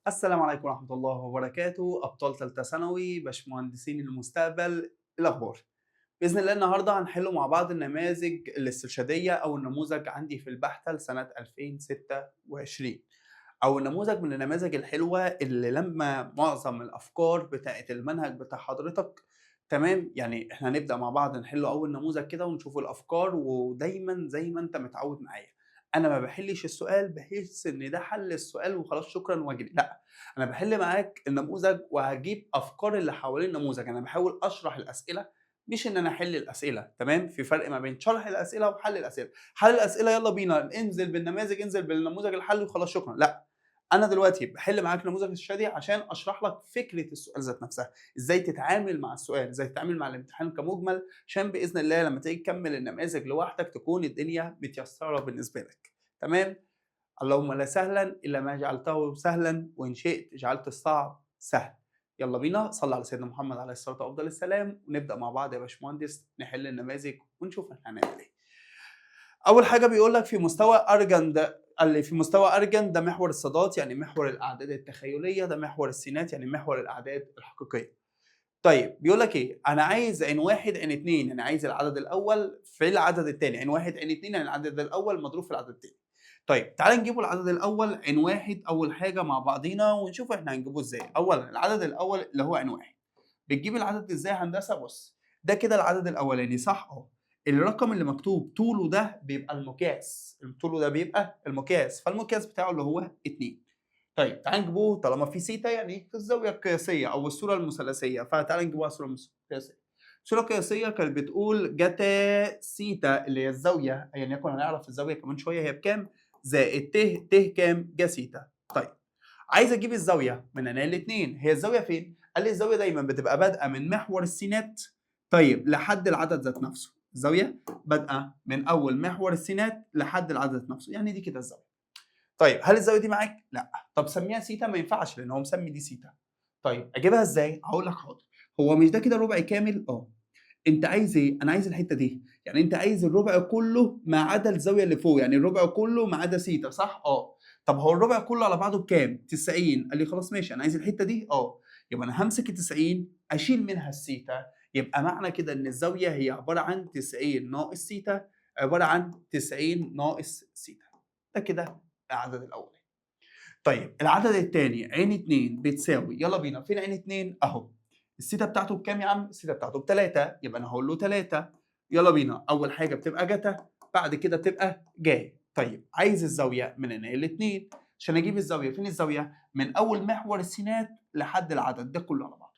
السلام عليكم ورحمة الله وبركاته، أبطال تالتة ثانوي، باشمهندسين المستقبل، إيه الأخبار؟ بإذن الله النهارده هنحل مع بعض النماذج الاسترشادية أو النموذج عندي في البحث لسنة 2026 أو النموذج من النماذج الحلوة اللي لما معظم الأفكار بتاعة المنهج بتاع حضرتك. تمام، يعني إحنا هنبدأ مع بعض نحل أول نموذج كده ونشوف الأفكار، ودايمًا زي ما أنت متعود معايا، أنا ما باحلش السؤال بحيث إن ده حل السؤال وخلاص شكرًا وأجري، لأ، أنا باحل معاك النموذج وهاجيب أفكار اللي حوالين النموذج، أنا باحاول أشرح الأسئلة مش إن أنا أحل الأسئلة. تمام، في فرق ما بين شرح الأسئلة وحل الأسئلة. حل الأسئلة يالّا بينا انزل بالنماذج، انزل بالنموذج الحل وخلاص شكرًا، لأ، أنا دلوقتي باحل معاك نموذج استرشادي عشان أشرح لك فكرة السؤال ذات نفسها، إزاي تتعامل مع السؤال، إزاي تتعامل مع الامتحان كمجمل، عشان بإذن الله لمّا تيجي تكمل النماذج لوحدك تكون الدنيا متيسرة بالنسبة لك. تمام؟ اللهم لا سهلا إلا ما جعلته سهلا وإن شئت جعلت الصعب سهل. يلا بينا صلي على سيدنا محمد عليه الصلاة وأفضل السلام ونبدأ مع بعض يا باشمهندس نحل النماذج ونشوف احنا هنعمل ايه. أول حاجة بيقول لك في مستوى أرجن ده، قال لي في مستوى أرجن ده محور الصادات يعني محور الأعداد التخيلية، ده محور السينات يعني محور الأعداد الحقيقية. طيب بيقول لك ايه؟ انا عايز عين واحد عين اتنين، انا عايز العدد الاول في العدد الثاني، عين واحد عين اتنين يعني العدد الاول مضروب في العدد الثاني. طيب تعال نجيبوا العدد الاول عين واحد اول حاجه مع بعضينا ونشوف احنا هنجيبه ازاي. اولا العدد الاول اللي هو عين واحد، بتجيب العدد ازاي يا هندسه؟ بص، ده كده العدد الاولاني صح اهو، الرقم اللي مكتوب طوله ده بيبقى المقياس، طوله ده بيبقى المقياس، فالمقياس بتاعه اللي هو 2. طيب تعالَ نجيبوه طالما في سيتا يعني في الزاوية القياسية أو الصورة المثلثية، فتعالَ نجيبوها الصورة القياسية. الصورة القياسية كانت بتقول جتا سيتا اللي هي الزاوية أيًا يكن هنعرف الزاوية كمان شوية هي بكام، زائد ت كام؟ جا سيتا. طيب عايز أجيب الزاوية من هنا ل2، هي الزاوية فين؟ قال لي الزاوية دايمًا بتبقى بادئة من محور السينات طيب لحد العدد ذات نفسه، الزاوية بادئة من أول محور السينات لحد العدد ذات نفسه، يعني دي كده الزاوية. طيب هل الزاوية دي معاك؟ لأ. طب سميها سيتا، ما ينفعش لأن هو مسمي دي سيتا. طيب أجيبها إزاي؟ هاقول لك حاضر. هو مش ده كده ربع كامل؟ آه. أنت عايز إيه؟ أنا عايز الحتة دي، يعني أنت عايز الربع كله ما عدا الزاوية اللي فوق، يعني الربع كله ما عدا سيتا صح؟ آه. طب هو الربع كله على بعضه بكام؟ 90. قال لي خلاص ماشي، أنا عايز الحتة دي؟ آه. يبقى أنا هامسك ال90 أشيل منها السيتا، يبقى معنى كده إن الزاوية هي عبارة عن 90 ناقص سيتا، عبارة عن 90 ناقص سيتا. ده كده العدد الأولاني. طيب العدد التاني عين 2 بتساوي، يالّا بينا، فين عين 2؟ أهو. الثيتا بتاعته بكام يا عم؟ الثيتا بتاعته ب3، يبقى أنا هاقول له 3. يالّا بينا، أول حاجة بتبقى جتا، بعد كده بتبقى جا. طيب عايز الزاوية من هنا ل2، عشان أجيب الزاوية، فين الزاوية؟ من أول محور السينات لحد العدد ده كله على بعضه.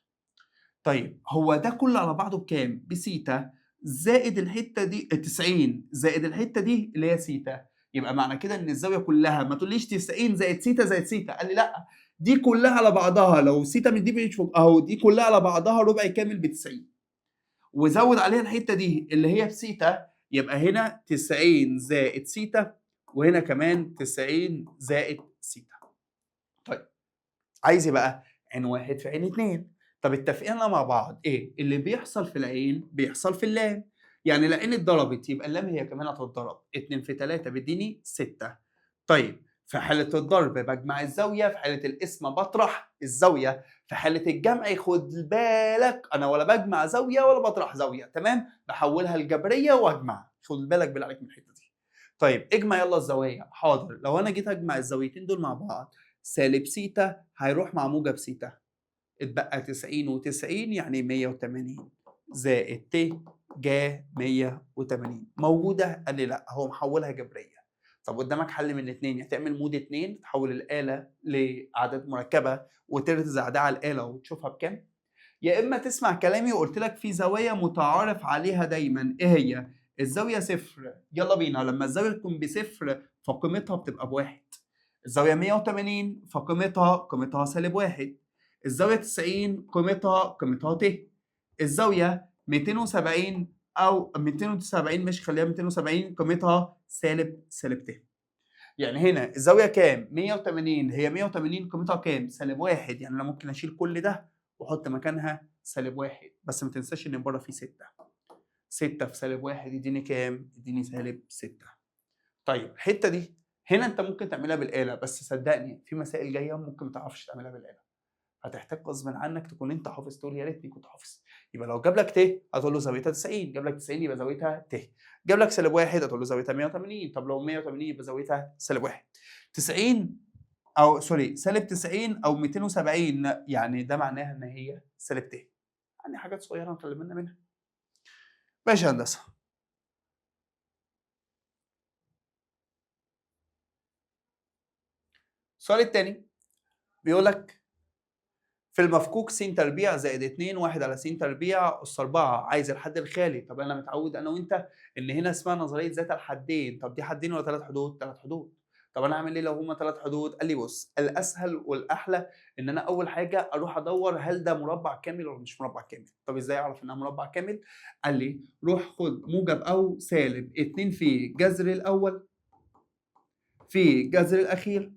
طيب هو ده كله على بعضه بكام؟ بسيتا زائد الحتة دي 90 زائد الحتة دي اللي هي سيتا، يبقى معنى كده إن الزاوية كلها ما تقوليش 90 زائد سيتا زائد سيتا، قال لي لأ، دي كلها على بعضها لو سيتا من دي مش فوق أهو، دي كلها على بعضها ربع كامل ب90 وزود عليها الحتة دي اللي هي بسيتا، يبقى هنا 90 زائد سيتا وهنا كمان 90 زائد سيتا. طيب عايز إيه بقى؟ عين واحد في عين 2. طب اتفقنا مع بعض إيه؟ اللي بيحصل في العين بيحصل في اللام، يعني العين اتضربت يبقى اللام هي كمان هتتضرب، 2 في 3 بيديني 6. طيب في حالة الضرب باجمع الزاوية، في حالة القسمة باطرح الزاوية، في حالة الجمع خد بالك أنا ولا باجمع زاوية ولا باطرح زاوية، تمام؟ باحولها لجبرية وأجمع، خد بالك بالله عليك من الحتة دي. طيب اجمع يالّا الزوايا، حاضر، لو أنا جيت أجمع الزاويتين دول مع بعض سالب سيتا هيروح مع موجب سيتا، اتبقى 90 و90 يعني 180 زائد ت جا 180 موجودة؟ قال لي لأ، هو محولها جبرية. طب قدامك حل من الاتنين، يا تعمل مود 2 تحول الآلة لأعداد مركبة وترزع ده على الآلة وتشوفها بكام، يا إما تسمع كلامي وقلت لك في زوايا متعارف عليها دايمًا، إيه هي؟ الزاوية صفر، يالّا بينا، لما الزاوية تكون بصفر فقيمتها بتبقى ب1. الزاوية 180 فقيمتها -1. الزاوية 90 قيمتها ت. الزاوية 270 أو 270 ماشي خلّيها 270 قيمتها -ت. يعني هنا الزاوية كام؟ 180 هي 180 قيمتها كام؟ -1، يعني أنا ممكن أشيل كل ده وأحط مكانها -1، بس ما تنساش إن برّه في 6. 6 في -1 يديني كام؟ يديني -6. طيب الحتة دي هنا انت ممكن تعملها بالاله، بس صدقني في مسائل جايه ممكن ما تعرفش تعملها بالاله، هتحتاج غصب عنك تكون انت حافظ، تقول يا ريتني كنت حافظ. يبقى لو جاب لك ت هتقول له زاويتها 90، جاب لك 90 يبقى زاويتها ت. جاب لك -1 هتقول له زاويتها 180، طب لو 180 يبقى زاويتها -1. 90 او سوري -90 او 270 يعني ده معناها ان هي ت. يعني حاجات صغيره نخلي بالنا منها. ماشي يا هندسه. السؤال الثاني بيقول لك في المفكوك س تربيع زائد 2 1 على س تربيع أس 4 عايز الحد الخالي. طب انا متعود انا وانت ان هنا اسمها نظريه ذات الحدين. طب دي حدين ولا 3 حدود؟ 3 حدود. طب انا اعمل ايه لو هما 3 حدود؟ قال لي بص، الاسهل والاحلى ان انا اول حاجه اروح ادور هل ده مربع كامل ولا مش مربع كامل. طب ازاي اعرف انها مربع كامل؟ قال لي روح خد موجب او سالب 2 في جذر الاول في جذر الاخير.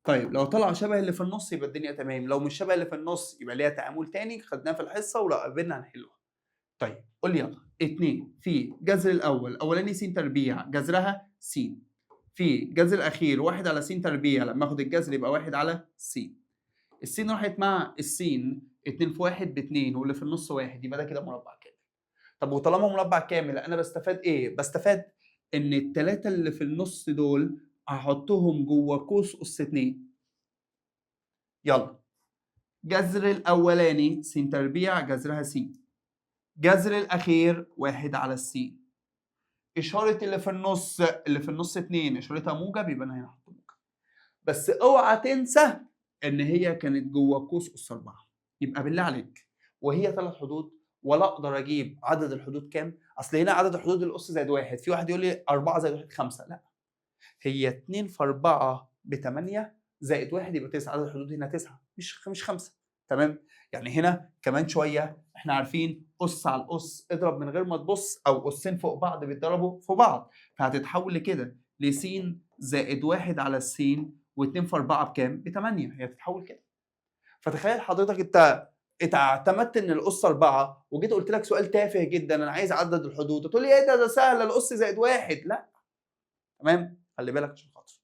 طيب لو طلع شبه اللي في النص يبقى الدنيا تمام، لو مش شبه اللي في النص يبقى ليها تعامل تاني خدناه في الحصه ولو قابلنا هنحلها. طيب قول لي يلا، 2 في جذر الاول اولاني س تربيع جذرها س في جذر الاخير 1 على س تربيع، لما اخد الجذر يبقى 1 على س. السين راحت مع السين، 2 في 1 ب2 واللي في النص 1، يبقى ده كده مربع كامل. طب وطالما مربع كامل انا بستفاد ايه؟ بستفاد ان الثلاثه اللي في النص دول هحطهم جوه قوس اس 2. يلا، جذر الاولاني س تربيع جذرها س، جذر الاخير 1 على الس. اشاره اللي في النص، اللي في النص 2 اشارتها موجب يبقى انا هنا هحط موجب. بس اوعى تنسى ان هي كانت جوه قوس اس 4. يبقى بالله عليك وهي 3 حدود ولا اقدر اجيب عدد الحدود كام؟ اصل هنا عدد الحدود الاس زائد 1، في واحد يقول لي 4 زائد 1 5، لا هي 2 في 4 ب 8 زائد 1 يبقى 9، عدد الحدود هنا 9 مش 5. تمام؟ يعني هنا كمان شويه احنا عارفين اس على الاس اضرب من غير ما تبص، او اسين فوق بعض بيتضربوا في بعض، فهتتحول لكده لس زائد 1 على الس، و2 في 4 بكام؟ ب 8، هي تتحول كده. فتخيل حضرتك انت اعتمدت ان الاس 4 وجيت قلت لك سؤال تافه جدا انا عايز عدد الحدود، تقول لي ايه ده سهله الاس زائد 1. لا تمام، خلي بالك عشان خاطر.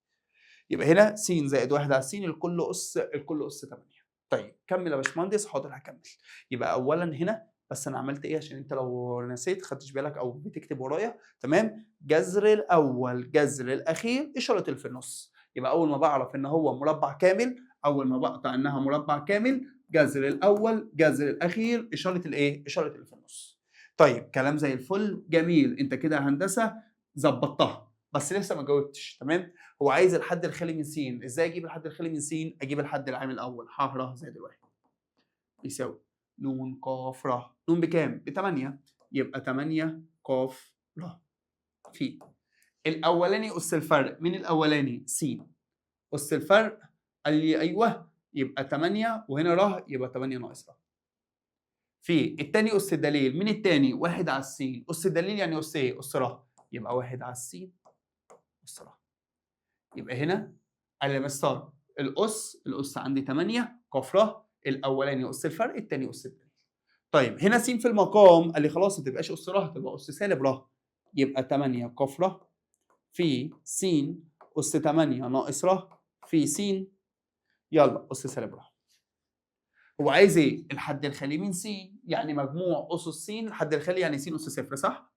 يبقى هنا س زائد 1 على س الكل اس 8. طيب كمل يا باشمهندس. حاضر هكمل. يبقى اولا هنا بس انا عملت ايه عشان انت لو نسيت خدتش بالك او بتكتب ورايا. تمام، جذر الاول جذر الاخير اشاره اللي في النص. يبقى اول ما بعرف ان هو مربع كامل، اول ما بقطع انها مربع كامل، جذر الاول جذر الاخير اشاره الايه؟ اشاره اللي في النص. طيب كلام زي الفل جميل، انت كده هندسه ظبطتها بس لسه ما جاوبتش. تمام، هو عايز الحد الخالي من س. ازاي اجيب الحد الخالي من س؟ اجيب الحد العام الاول ح ر زائد الواحد يساوي ن ق ر. ن بكام؟ ب 8، يبقى 8 ق ر في الاولاني اس الفرق. مين الاولاني؟ س. اس الفرق قال لي ايوه، يبقى 8 وهنا ر يبقى 8 ناقص ر. في الثاني اس الدليل. مين الثاني؟ 1 على الس. اس الدليل يعني اس ايه؟ اس ر، يبقى 1 على الس اس ر. يبقى هنا قال لي مستر الاس عندي 8 ق ر، الاولاني اس الفرق الثاني اس الدليل. طيب هنا س في المقام قال لي خلاص ما تبقاش اس ر، تبقى اس سالب ر، يبقى 8 ق ر في س اس 8 ناقص ر في س يلا اس سالب ر. هو عايز ايه؟ الحد الخالي من س، يعني مجموع اسس س. الحد الخالي يعني س اس صفر صح؟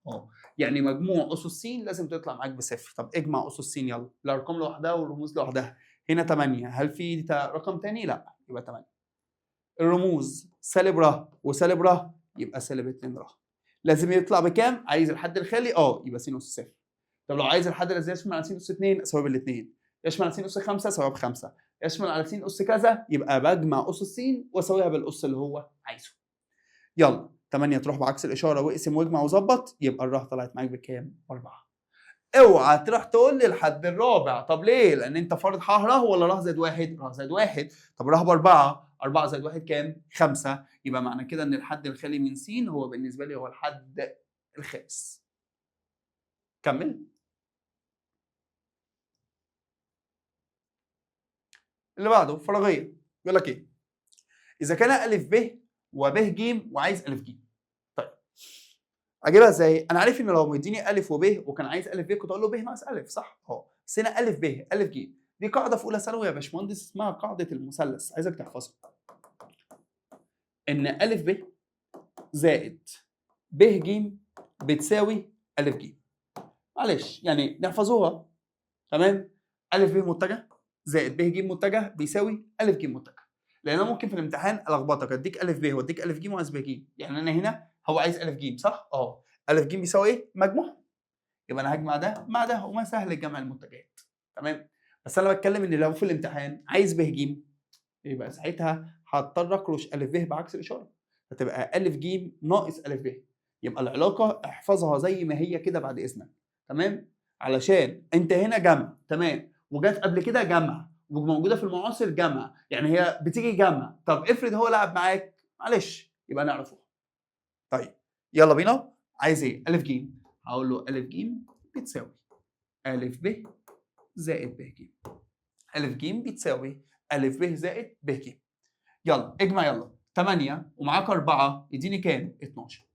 يعني مجموع اسس س لازم تطلع معاك بصفر. طب اجمع اسس س يلا، الارقام لوحدها والرموز لوحدها. هنا 8 هل في رقم تاني؟ لا، يبقى 8. الرموز سالب ر وسالب ر يبقى سالب 2 ر. لازم يطلع بكام؟ عايز الحد الخالي يبقى س اس صفر. طب لو عايز الحد الذي يشمل على س اس 2 اساوي بالاثنين، يشمل على س اس 5 اساويها ب5، يشمل على س اس كذا، يبقى بجمع اسس س واساويها بالاس اللي هو عايزه. يلا 8 تروح بعكس الاشاره واقسم واجمع وظبط، يبقى الر طلعت معاك بكام؟ 4. اوعى تروح تقول لي الحد الرابع. طب ليه؟ لان انت فارض ح ر ولا ر زائد 1؟ ر زائد 1. طب ر ب4، 4 زائد 1 كام؟ 5. يبقى معنى كده ان الحد الخالي من س هو بالنسبه لي هو الحد الخامس. كمل. اللي بعده فراغيه. بيقول لك ايه؟ اذا كان ا ب وب ج وعايز ا ج. طيب اجيبها ازاي؟ انا عارف ان لو مديني ا وب وكان عايز ا ب كنت اقول له ب ناقص ا صح؟ بس هنا أ ب أ ج. دي قاعدة في أولى ثانوي يا باشمهندس اسمها قاعدة المثلث، عايزك تحفظها. إن أ ب زائد ب ج بتساوي أ ج. معلش يعني نحفظوها. تمام؟ أ ب متجه زائد ب ج متجه بيساوي أ ج متجه. لأن أنا ممكن في الامتحان ألخبطك، أديك أ ب وأديك أ ج وعايز ب ج. يعني أنا هنا هو عايز أ ج صح؟ أ ج بيساوي إيه؟ مجموع. يبقى أنا هاجمع ده مع ده وما سهل جمع المتجهات. تمام؟ بس أنا باتكلم إن لو في الامتحان عايز ب ج يبقى ساعتها هاضطر أكرش أ ب بعكس الإشارة. فتبقى أ ج ناقص أ ب. يبقى العلاقة احفظها زي ما هي كده بعد إذنك. تمام؟ علشان أنت هنا جمع، تمام؟ وجات قبل كده جمع وموجودة في المعاصر جمع، يعني هي بتيجي جمع. طب افرض هو لعب معاك، معلش يبقى نعرفه. طيب يلا بينا. عايز ايه؟ أ ج. هقول له أ ج بتساوي أ ب زائد ب ج. أ ج بتساوي أ ب زائد ب ج. يلا اجمع يلا. 8 ومعاك 4 يديني كام؟ 12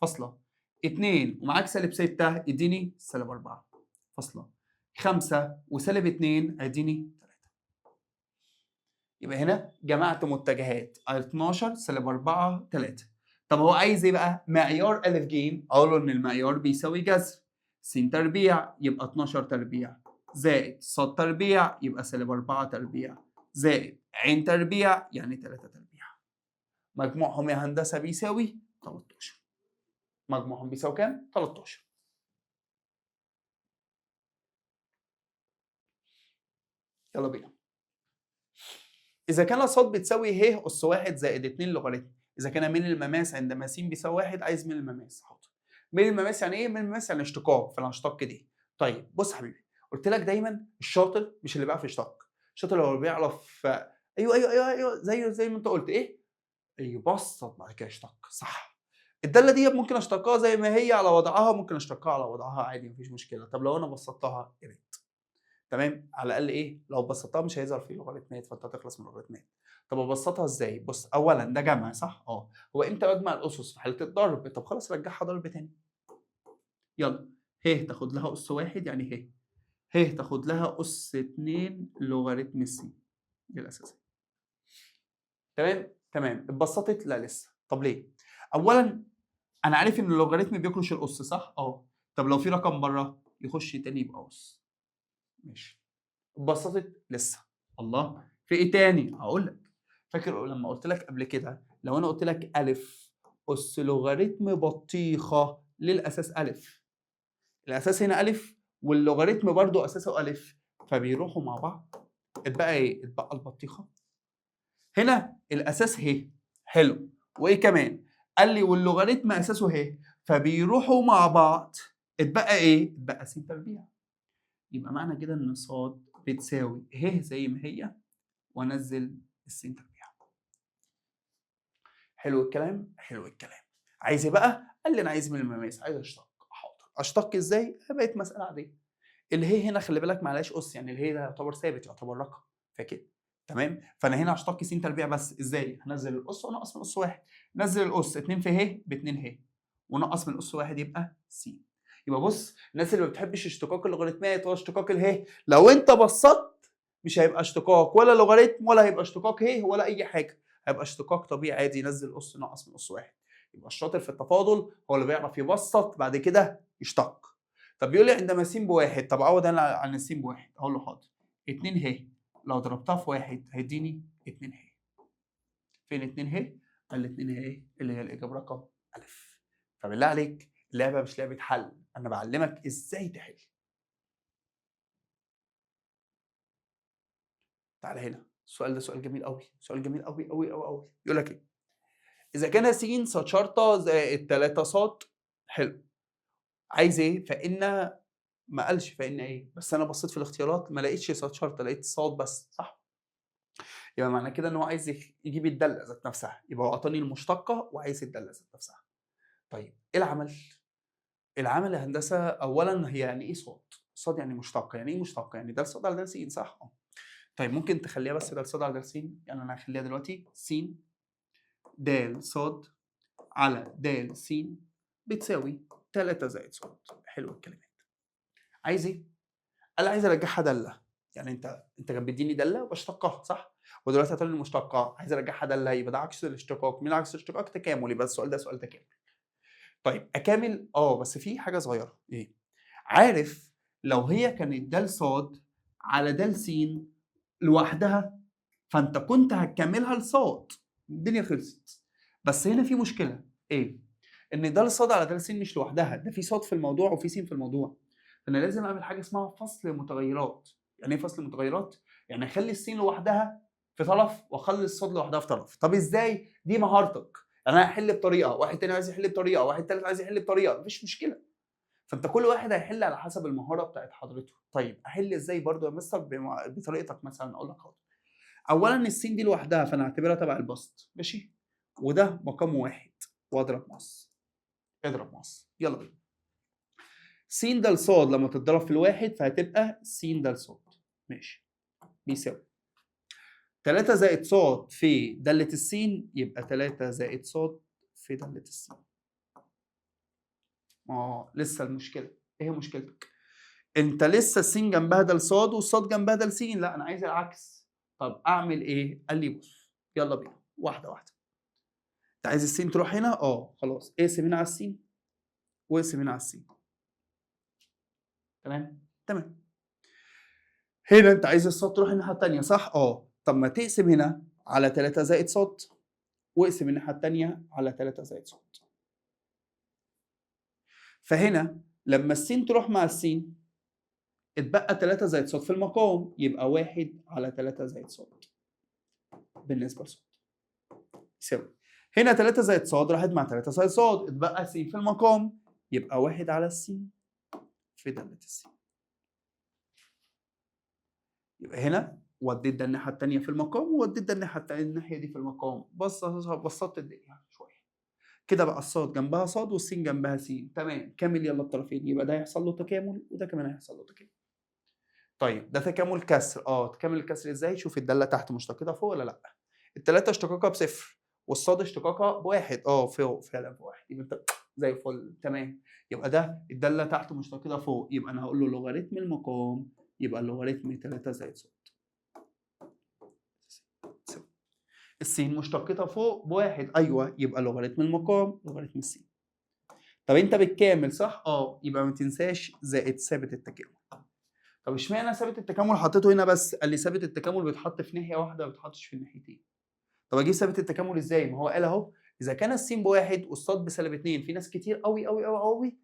فاصلة. 2 ومعاك -6 يديني -4 فاصلة. 5 وسالب 2 هيديني 3. يبقى هنا جمعت متجهات 12 -4 3. طب هو عايز ايه بقى؟ معيار أ ج. اقول له ان المعيار بيساوي جذر س تربيع يبقى 12 تربيع زائد ص تربيع يبقى -4 تربيع زائد ع تربيع يعني 3 تربيع. مجموعهم يا هندسه بيساوي 13. مجموعهم بيساوي كام؟ 13. يلا بينا. إذا كان ص بتساوي ه أس 1 زائد 2 لوغاريتم، إذا كان من المماس عندما س بيساوي 1 عايز من المماس. حاضر. من المماس يعني إيه؟ من المماس يعني اشتقاق، فأنا هاشتق دي. طيب بص يا حبيبي، قلت لك دايمًا الشاطر مش اللي بيعرف يشتق، الشاطر هو اللي بيعرف أيوه زي ما أنت قلت إيه؟ يبسط بعد كده يشتق، صح. الدالة ديّة ممكن أشتقها زي ما هي على وضعها، ممكن أشتقها على وضعها عادي ما فيش مشكلة. طب لو أنا بسطتها يا ريت. تمام؟ على الأقل إيه، لو بسطتها مش هيظهر فيه لوغاريتمات فأنت هتخلص من اللوغاريتمات. طب أبسطها إزاي؟ بُص، أولًا ده جمع صح؟ هو إمتى باجمع الأسس؟ في حالة الضرب. طب خلاص رجعها ضرب تاني. يلا، ه تاخد لها أس 1 يعني ه تاخد لها أس 2 لوغاريتم الس. دي الأساسية. تمام؟ تمام. اتبسطت؟ لا لسه. طب ليه؟ أولًا أنا عارف إن اللوغاريتم بيكرش الأس صح؟ طب لو في رقم برّه يخش تاني يبقى أس. ماشي. اتبسطت؟ لسه. الله! في إيه تاني؟ هاقول لك. فاكر لمّا قُلت لك قبل كده لو أنا قُلت لك أ أس لوغاريتم بطيخة، ليه الأساس أ؟ الأساس هنا أ واللوغاريتم برضه أساسه أ، فبيروحوا مع بعض. اتبقى إيه؟ اتبقى البطيخة. هنا الأساس ه، حلو. وإيه كمان؟ قال لي واللوغاريتم أساسه ه، فبيروحوا مع بعض. اتبقى إيه؟ اتبقى س تربيع. يبقى معنى كده إن ص بتساوي ه زي ما هي وأنزّل الس تربيع. حلو الكلام؟ حلو الكلام. عايز إيه بقى؟ قال لي أنا عايز من المماس، عايز أشتق. حاضر. أشتق إزاي؟ بقت مسألة عادية. اله هنا خلّي بالك ما عليهاش أس، يعني اله ده يعتبر ثابت، يعتبر رقم. فاكر؟ تمام؟ فأنا هنا هاشتق س تربيع بس. إزاي؟ هانزّل الأس وأنقّص من أس 1. نزّل الأس 2 في ه ب2 ه ونقّص من أس 1 يبقى س. يبقى بُص، الناس اللي ما بتحبش اشتقاق اللوغاريتمات ولا اشتقاق اله، لو أنت بسّطت مش هيبقى اشتقاق ولا لوغاريتم ولا هيبقى اشتقاق ه ولا أي حاجة، هيبقى اشتقاق طبيعي عادي نزّل أس نقّص من أس 1. يبقى الشاطر في التفاضل هو اللي بيعرف يبسّط بعد كده يشتق. طب بيقول لي عندما س ب1، طب أعوّض أنا عن الس ب1، أقول له حاضر. 2 ه لو ضربتها في 1 هيدّيني 2 ه. فين 2 ه؟ قال لي 2 ه اللي هي الإجابة رقم أ. فبالله عليك اللعبة مش لعبة حل، أنا باعلّمك إزاي تحل. تعالَ هنا، السؤال ده سؤال جميل أوي، سؤال جميل أوي. يقول لك إيه؟ إذا كان س ص شرطة زائد 3 ص حلو. عايز إيه؟ فإن ما قالش فإن إيه، بس أنا بصّيت في الاختيارات ما لقيتش ص شرطة، لقيت ص بس، صح؟ يبقى معنى كده إن هو عايز يجيب الدالة ذات نفسها، يبقى هو أعطاني المشتقة وعايز الدالة ذات نفسها. طيب إيه العمل؟ العمل يا هندسة أولًا هي يعني إيه صاد؟ صاد يعني مشتقة، يعني إيه مشتقة؟ يعني د ص على د س صح؟ طيب ممكن تخلّيها بس د ص على د س؟ يعني أنا هاخلّيها دلوقتي س د ص على د س بتساوي 3 زائد ص. حلو الكلمات. عايز إيه؟ قال لي عايز ارجعها داله. يعني انت كان بيديني داله وبشتقها صح؟ ودلوقتي هتقول لي المشتقه عايز ارجعها داله، يبقى ده عكس الاشتقاق. مين عكس الاشتقاق؟ تكامل. يبقى السؤال ده سؤال تكامل. طيب اكامل بس في حاجه صغيره. ايه؟ عارف لو هي كانت د ص على د س لوحدها فانت كنت هتكملها لصاد، الدنيا خلصت. بس هنا في مشكله. ايه؟ ان د ص على د س مش لوحدها، ده في صاد في الموضوع وفي س في الموضوع. فانا لازم اعمل حاجه اسمها فصل متغيرات. يعني ايه فصل متغيرات؟ يعني اخلي السين لوحدها في طرف واخلي الصاد لوحدها في طرف. طب ازاي؟ دي مهارتك. انا هحل بطريقه، واحد تاني عايز يحل بطريقه، واحد تالت عايز يحل بطريقه، مفيش مشكله. فانت كل واحد هيحل على حسب المهاره بتاعت حضرته. طيب احل ازاي برضو يا مستر؟ بطريقتك مثلا. اقول لك حاضر. اولا السين دي لوحدها فانا هعتبرها تبع البسط، ماشي؟ وده مقام واحد واضرب مقص. اضرب مقص، يلا بينا. س د ص لما تتضرب في الواحد فهتبقى س د ص، ماشي، بيساوي 3 زائد ص في دالة السين، يبقى 3 زائد ص في دالة السين. لسه المشكلة. ايه مشكلتك؟ انت لسه السين جنبها د ص والصاد جنبها د س. لا انا عايز العكس. طب اعمل ايه؟ قال لي بص يلا بينا واحدة واحدة. انت عايز السين تروح هنا؟ خلاص اقسم هنا على السين واقسم هنا على السين. تمام. هنا انت عايز الصاد تروح الناحية التانية صح؟ طب ما تقسم هنا على 3 زائد ص واقسم الناحية التانية على 3 زائد ص. فهنا لما السين تروح مع السين اتبقى 3 زائد ص في المقام، يبقى 1 على 3 زائد ص بالنسبة لص يساوي. هنا 3 زائد ص راحت مع 3 زائد ص، اتبقى س في المقام، يبقى 1 على الس في دالة الس. يبقى هنا وديت ده الناحية التانية في المقام ووديت ده الناحية دي في المقام. بسطت الدنيا شوية. كده بقى الصاد جنبها صاد والسين جنبها س. تمام. كامل يلا الطرفين. يبقى ده هيحصل له تكامل وده كمان هيحصل له تكامل. طيب ده تكامل كسر. تكامل الكسر ازاي؟ شوف الداله تحت مشتقتها فوق ولا لا. الثلاثه اشتقاقها بصفر والصاد اشتقاقها بواحد. فوق فعلا بواحد. يبقى انت زي الفل. تمام. يبقى ده الداله تحت مشتقتها فوق، يبقى انا هقول له لوغاريتم المقام يبقى لوغاريتم 3 زائد ص. السين مشتقتها فوق بواحد، ايوه، يبقى لوغاريتم المقام لوغاريتم السين. طب انت بالكامل صح؟ يبقى ما تنساش زائد ثابت التكامل. طب اشمعنى ثابت التكامل حطيته هنا بس؟ قال لي ثابت التكامل بيتحط في ناحيه واحده ما بيتحطش في الناحيتين. طب اجيب ثابت التكامل ازاي؟ ما هو قال اهو اذا كان السين بواحد والصاد بسالب 2. في ناس كتير قوي قوي قوي قوي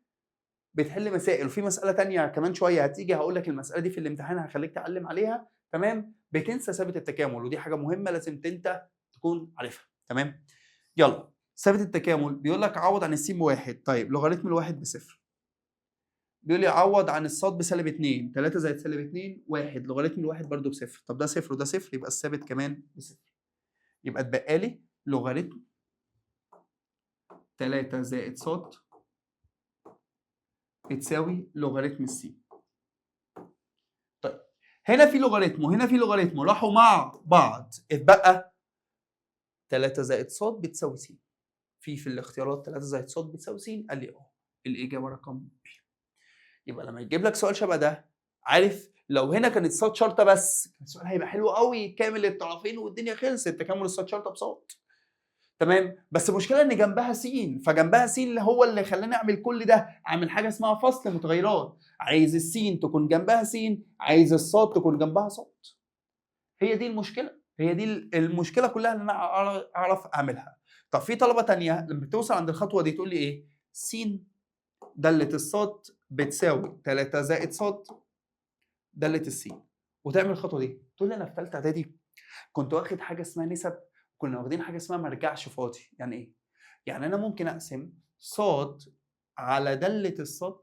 بتحل مسائل. وفي مساله ثانيه كمان شويه هتيجي هقول لك المساله دي في الامتحان هخليك تعلم عليها. تمام. بتنسى ثابت التكامل ودي حاجه مهمه لازم انت تكون عارفها. تمام. يلا ثابت التكامل بيقول لك عوض عن السين بواحد. طيب لوغاريتم الواحد بصفر. بيقول لي عوض عن الصاد بسالب 2. 3 زائد سالب 2 1. لوغاريتم الواحد برضه بصفر. طب ده صفر وده صفر يبقى الثابت كمان بصفر. يبقى اتبقى لي لوغاريتم 3 زائد ص بتساوي لوغاريتم السين. طيب هنا في لوغاريتم وهنا في لوغاريتم راحوا مع بعض، اتبقى 3 زائد ص بتساوي س. في الاختيارات 3 زائد ص بتساوي س. قال لي الاجابه رقم ب. يبقى لما يجيب لك سؤال شبه ده، عارف لو هنا كانت صاد شرطه بس كان السؤال هيبقى حلو قوي كامل الطرفين والدنيا خلصت. تكامل الصاد شرطه بصاد. تمام. بس المشكله ان جنبها س، فجنبها س اللي هو اللي خلاني اعمل كل ده. اعمل حاجه اسمها فصل متغيرات. عايز السين تكون جنبها س، عايز الصاد تكون جنبها صاد. هي دي المشكله. هي دي المشكله كلها اللي انا اعرف اعملها. طب في طلبه تانية لما بتوصل عند الخطوه دي تقول لي ايه؟ س داله الصاد بتساوي 3 زائد صاد داله السين. وتعمل الخطوه دي. تقول لي انا في ثالثه اعدادي كنت واخد حاجه اسمها نسب، كنا واخدين حاجه اسمها مرجعش فاضي. يعني ايه؟ يعني انا ممكن اقسم صاد على داله الصاد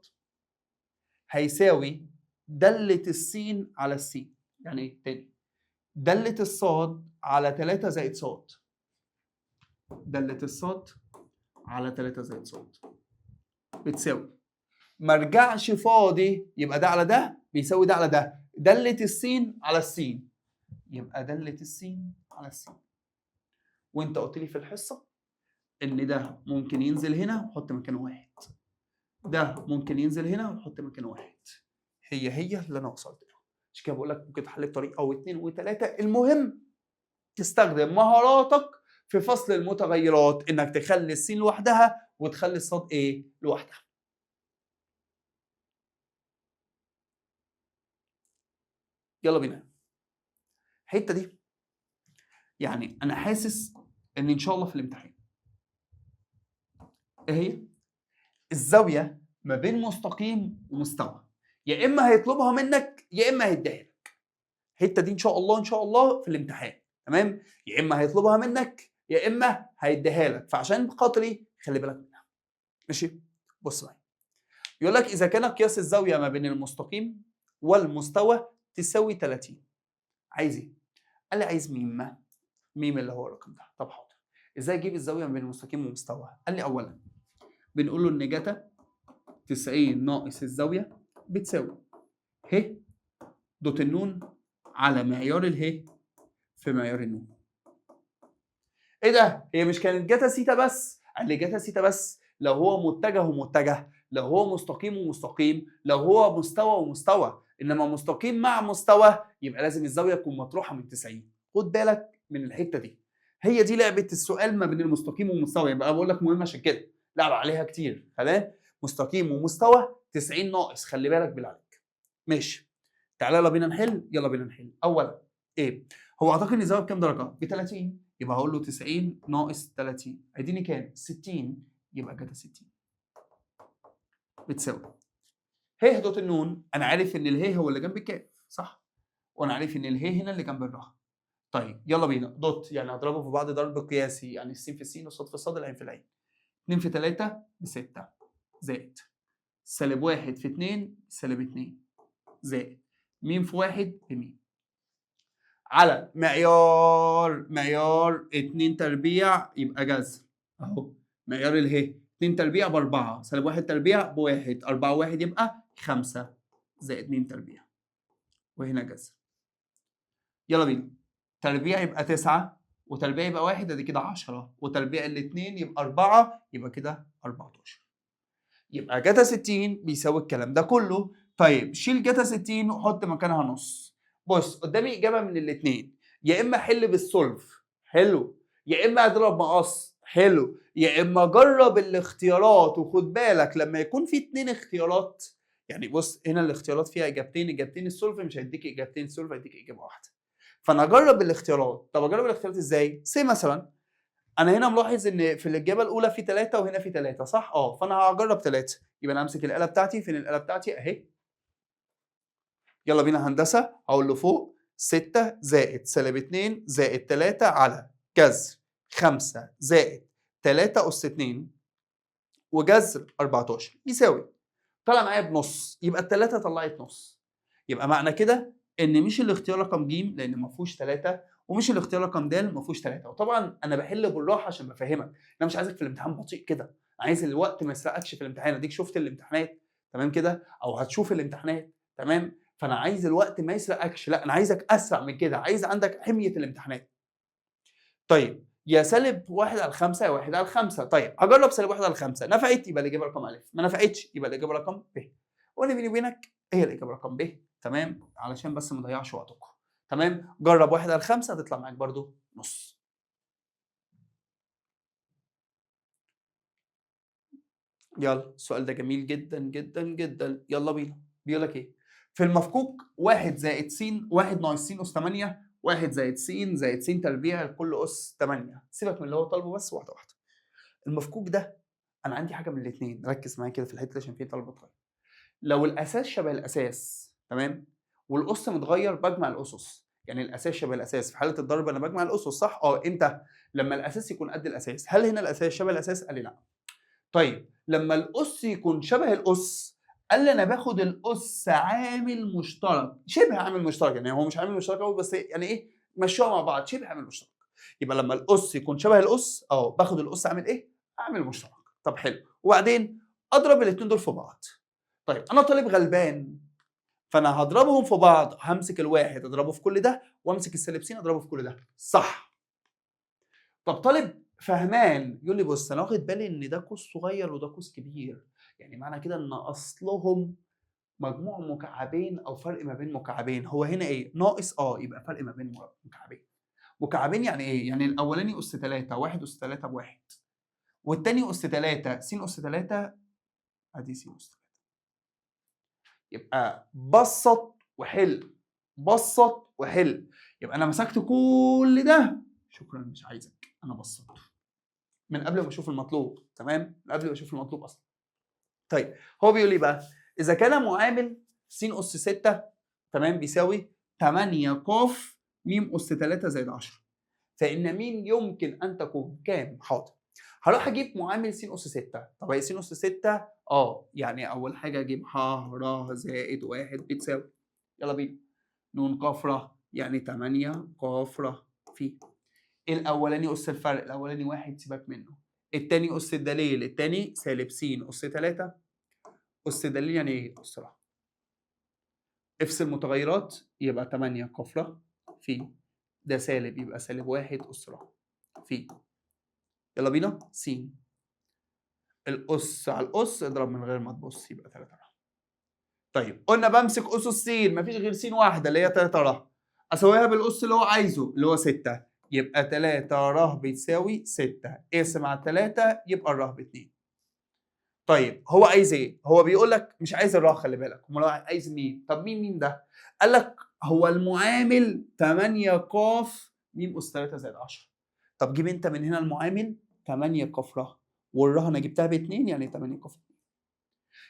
هيساوي داله السين على السين. يعني ايه تاني؟ داله الصاد على 3 زائد صاد. داله الصاد على 3 زائد صاد بتساوي مرجعش فاضي، يبقى ده على ده بيساوي ده على ده. داله السين على السين يبقى داله السين على السين. وانت قلت لي في الحصه ان ده ممكن ينزل هنا وحط مكانه واحد، ده ممكن ينزل هنا وحط مكانه واحد. هي اللي انا وصلت. عشان كده بقول لك ممكن تحل بطريقه واثنين وثلاثه. المهم تستخدم مهاراتك في فصل المتغيرات، انك تخلي السين لوحدها وتخلي الصاد ايه لوحدها. يلا بينا. الحته دي يعني انا حاسس ان شاء الله في الامتحان ايه هي الزاويه ما بين مستقيم ومستوى، يا اما هيطلبها منك يا اما هيديها لك. الحته دي ان شاء الله في الامتحان، تمام؟ يا اما هيطلبها منك يا اما هيديها لك، فعشان خاطري خلي بالك منها. ماشي؟ بص معايا، يقول لك اذا كان قياس الزاويه ما بين المستقيم والمستوى تساوي 30، عايز ايه؟ قال لي عايز ميم. ميم اللي هو الرقم ده. طب حاضر، ازاي اجيب الزاويه ما بين المستقيم والمستوى؟ قال لي اولا بنقول له ان جتا 90 ناقص الزاويه بتساوي ه دوت النون على معيار اله في معيار النون. ايه ده؟ هي مش كانت جتا سيتا بس؟ قال لي جتا سيتا بس لو هو متجه ومتجه، لو هو مستقيم ومستقيم، لو هو مستوى ومستوى، انما مستقيم مع مستوى يبقى لازم الزاويه تكون مطروحه من 90. خد بالك من الحته دي، هي دي لعبه السؤال ما بين المستقيم والمستوى. يبقى بقول لك مهم عشان كده لعب عليها كتير. خلاص، مستقيم ومستوى 90 ناقص، خلي بالك بالله عليك. ماشي، تعالى يلا بينا نحل. يلا بينا نحل. اولا ايه هو؟ اعتقد ان الزاويه بكام درجه؟ ب 30. يبقى هقول له 90 ناقص 30 هيديني كام؟ 60. يبقى جتا 60 بتساوي ه دوت النون. انا عارف ان اله هو اللي جنب الكاف صح؟ وانا عارف ان اله هنا اللي جنب الراء. طيب يلا بينا. دوت يعني هضربه في بعض ضرب قياسي، يعني السين في السين والصاد في الصاد العين في العين. 2 في 3 ب 6 زائد سالب 1 في 2 سالب 2 زائد م في 1 بم على معيار 2 تربيع يبقى جذر اهو معيار اله 2 تربيع ب 4 سالب 1 تربيع ب 1 4 1 يبقى 5 زائد م تربيع وهنا جذر. يلا بينا. تربيع يبقى 9 وتربيع يبقى 1 ادي كده 10 وتربيع الاثنين يبقى 4 يبقى كده 14. يبقى جتا 60 بيساوي الكلام ده كله. طيب شيل جتا 60 وحط مكانها نص. بص قدامي اجابه من الاثنين، يا اما احل بالسولف حلو، يا اما اضرب مقص حلو، يا اما اجرب الاختيارات. وخد بالك لما يكون في 2 اختيارات، يعني بص هنا الاختيارات فيها اجابتين السولف مش هيديك اجابتين السولف، هيديك اجابه واحده. فانا اجرب الاختيارات. طب اجرب الاختيارات ازاي؟ سي مثلا انا هنا ملاحظ ان في الاجابه الاولى في 3 وهنا في 3 صح؟ فانا هجرب 3. يبقى انا امسك الاله بتاعتي. فين الاله بتاعتي؟ اهي. يلا بينا هندسه. هقول له فوق 6 زائد سالب 2 زائد 3 على جذر 5 زائد 3 اس 2 وجذر 14 يساوي، طلع معايا بنص. يبقى الثلاثه طلعت نص. يبقى معنى كده ان مش الاختيار رقم ج لان ما فيهوش 3، ومش الاختيار رقم د ما فيهوش 3. وطبعا انا بحل بالراحه عشان بفهمك، انا مش عايزك في الامتحان بطيء كده، عايز الوقت ما يسرقكش في الامتحان. اديك شفت الامتحانات تمام كده او هتشوف الامتحانات تمام، فانا عايز الوقت ما يسرقكش، لا انا عايزك اسرع من كده، عايز عندك حميه الامتحانات. طيب يا سالب 1 على 5 يا 1 على 5. طيب هجرب سالب 1 على 5، نفعت يبقى الاجابه رقم ا، ما نفعتش يبقى الاجابه رقم ب. وانا بيني وبينك هي الاجابه رقم ب، تمام؟ علشان بس ما نضيعش وقتكم. تمام؟ جرب 1 على 5 هتطلع معاك برضو نص. يلا السؤال ده جميل جدا جدا جدا. يلا بينا. بيقول لك ايه؟ في المفكوك 1 زائد س 1 ناقص س اس 8 1 زائد س زائد س تربيع لكل اس 8. سيبك من اللي هو طالبه بس واحده واحده. المفكوك ده انا عندي حاجه من الاثنين، ركز معايا كده في الحته عشان في طلبه طيب. لو الاساس شبه الاساس تمام والقص متغير بجمع الاسس. يعني الاساس شبه الاساس، في حاله الضرب انا بجمع الاسس صح؟ امتى؟ لما الاساس يكون قد الاساس. هل هنا الاساس شبه الاساس؟ قال لي لا. طيب لما الأس يكون شبه الأس، قال لي أنا باخد الأس عامل مشترك، شبه عامل مشترك، يعني هو مش عامل مشترك قوي بس يعني إيه مشوها مع بعض، شبه عامل مشترك. يبقى لما الأس يكون شبه الأس باخد الأس عامل إيه؟ عامل مشترك. طب حلو، وبعدين أضرب الاتنين دول في بعض. طيب أنا طالب غلبان، فأنا هضربهم في بعض، همسك الواحد أضربه في كل ده وأمسك السالب س أضربه في كل ده، صح؟ طب طالب فهمان يقول لي بص انا واخد بالي ان ده قوس صغير وده قوس كبير، يعني معنى كده ان اصلهم مجموع مكعبين او فرق ما بين مكعبين. هو هنا ايه؟ ناقص يبقى فرق ما بين مكعبين. مكعبين يعني ايه؟ يعني الاولاني اس 3 1 اس 3 بواحد، والتاني اس 3 س اس 3 ادي س اس 3. يبقى بسط وحل، بسط وحل. يبقى انا مسكت كل ده، شكرا مش عايزك، انا بسطته من قبل ما اشوف المطلوب. تمام؟ من قبل ما اشوف المطلوب اصلا. طيب هو بيقول لي بقى اذا كان معامل س اس 6 تمام بيساوي 8 ق م اس 3 زائد 10، فان م يمكن ان تكون كام؟ حاضر. هروح اجيب معامل س اس 6. طب هي س اس 6 يعني اول حاجه اجيب ح ر زائد 1 بتساوي، يلا بينا، ن ق ر يعني 8 ق ر في الاولاني اس الفرق، الاولاني 1 سيبك منه، الثاني اس الدليل، الثاني سالب س اس 3 اس دليل يعني ايه؟ اس ر. افصل متغيرات يبقى 8 ق ر في ده سالب يبقى سالب 1 اس ر في، يلا بينا، س الاس على الاس اضرب من غير ما تبص يبقى 3 ر. طيب قلنا بمسك اس السين، مفيش غير س واحده اللي هي 3 ر، اسويها بالاس اللي هو عايزه اللي هو 6، يبقى 3 ر بتساوي 6، اقسم على 3 يبقى الر ب 2. طيب هو عايز ايه؟ هو بيقول لك مش عايز الراء، خلي بالك، امال هو عايز مين؟ طب مين ده؟ قال لك هو المعامل 8 ق م اس 3 زائد 10. طب جيب انت من هنا المعامل 8 ق ر، والراء انا جبتها ب 2 يعني 8 ق.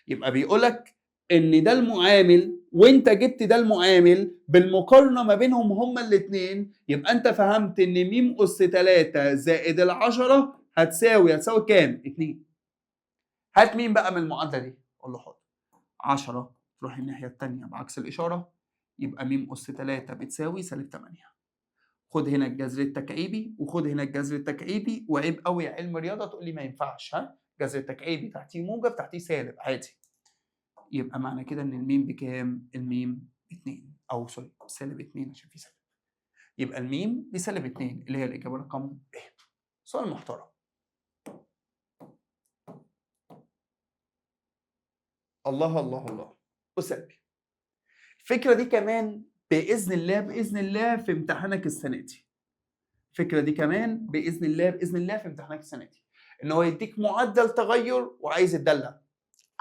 يبقى بيقول لك ان ده المعامل وانت جبت ده المعامل، بالمقارنه ما بينهم هما الاثنين يبقى انت فهمت ان م اس 3 زائد ال 10 هتساوي كام؟ 2. هات مين بقى من المعادله دي؟ قول له حاضر. 10 تروح الناحيه الثانيه بعكس الاشاره، يبقى م اس 3 بتساوي سالب 8. خد هنا الجذر التكعيبي وخد هنا الجذر التكعيبي، وعيب قوي يا علم رياضه تقول لي ما ينفعش، جذر التكعيبي تحتيه موجب تحتيه سالب عادي. يبقى معنى كده ان الميم بكام؟ الميم 2 او سوري سالب 2 عشان في سالب. يبقى الميم بسالب 2 اللي هي الاجابه رقم ب. سؤال محترم. الله الله الله. وسلبي. الفكره دي كمان باذن الله باذن الله في امتحانك السنه دي. الفكره دي كمان باذن الله باذن الله في امتحانك السنه دي، ان هو يديك معدل تغير وعايز يتدلع،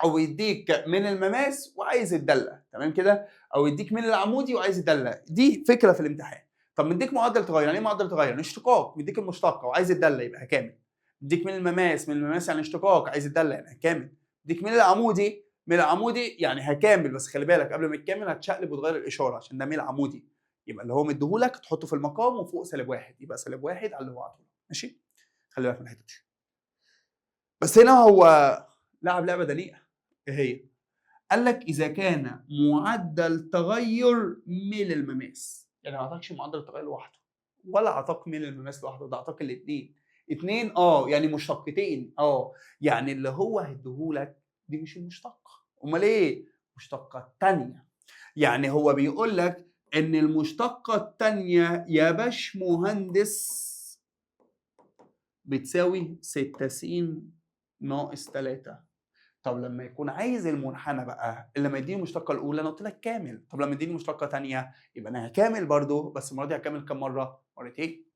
او يديك من المماس وعايز يتدلع، تمام كده، او يديك من العمودي وعايز يتدلع. دي فكره في الامتحان. طب مديك معدل تغير، يعني ايه معدل تغير؟ يعني اشتقاق، مديك المشتقه وعايز يتدلع يبقى كامل. مديك من المماس، من المماس يعني اشتقاق عايز يتدلع يعني كامل. مديك من العمودي، من العمودي يعني هكامل، بس خلي بالك قبل ما تكمل هتشقلب وتغير الاشاره عشان ده من العمودي، يبقى اللي هو مديهولك تحطه في المقام وفوق سالب 1 يبقى سالب 1 على اللي هو عطوله. ماشي؟ خلي بالك من الحته دي. بس هنا هو لعب لعبه دنيئه. ايه هي؟ قال لك اذا كان معدل تغير من المماس، يعني ما اعطاكش معدل التغير لوحده ولا اعطاك من المماس لوحده، ده اعطاك الاثنين. اتنين يعني مشتقتين يعني اللي هو هيديهولك دي مش المشتقه، امال ايه؟ المشتقه الثانيه. يعني هو بيقول لك ان المشتقه الثانيه يا باشمهندس بتساوي 6 س ناقص 3. طب لما يكون عايز المنحنى بقى اللي لما يديني المشتقه الاولى انا قلت لك كامل، طب لما يديني مشتقه ثانيه يبقى انا هكامل برضه، بس المره دي هكامل كام مره؟ مرتين.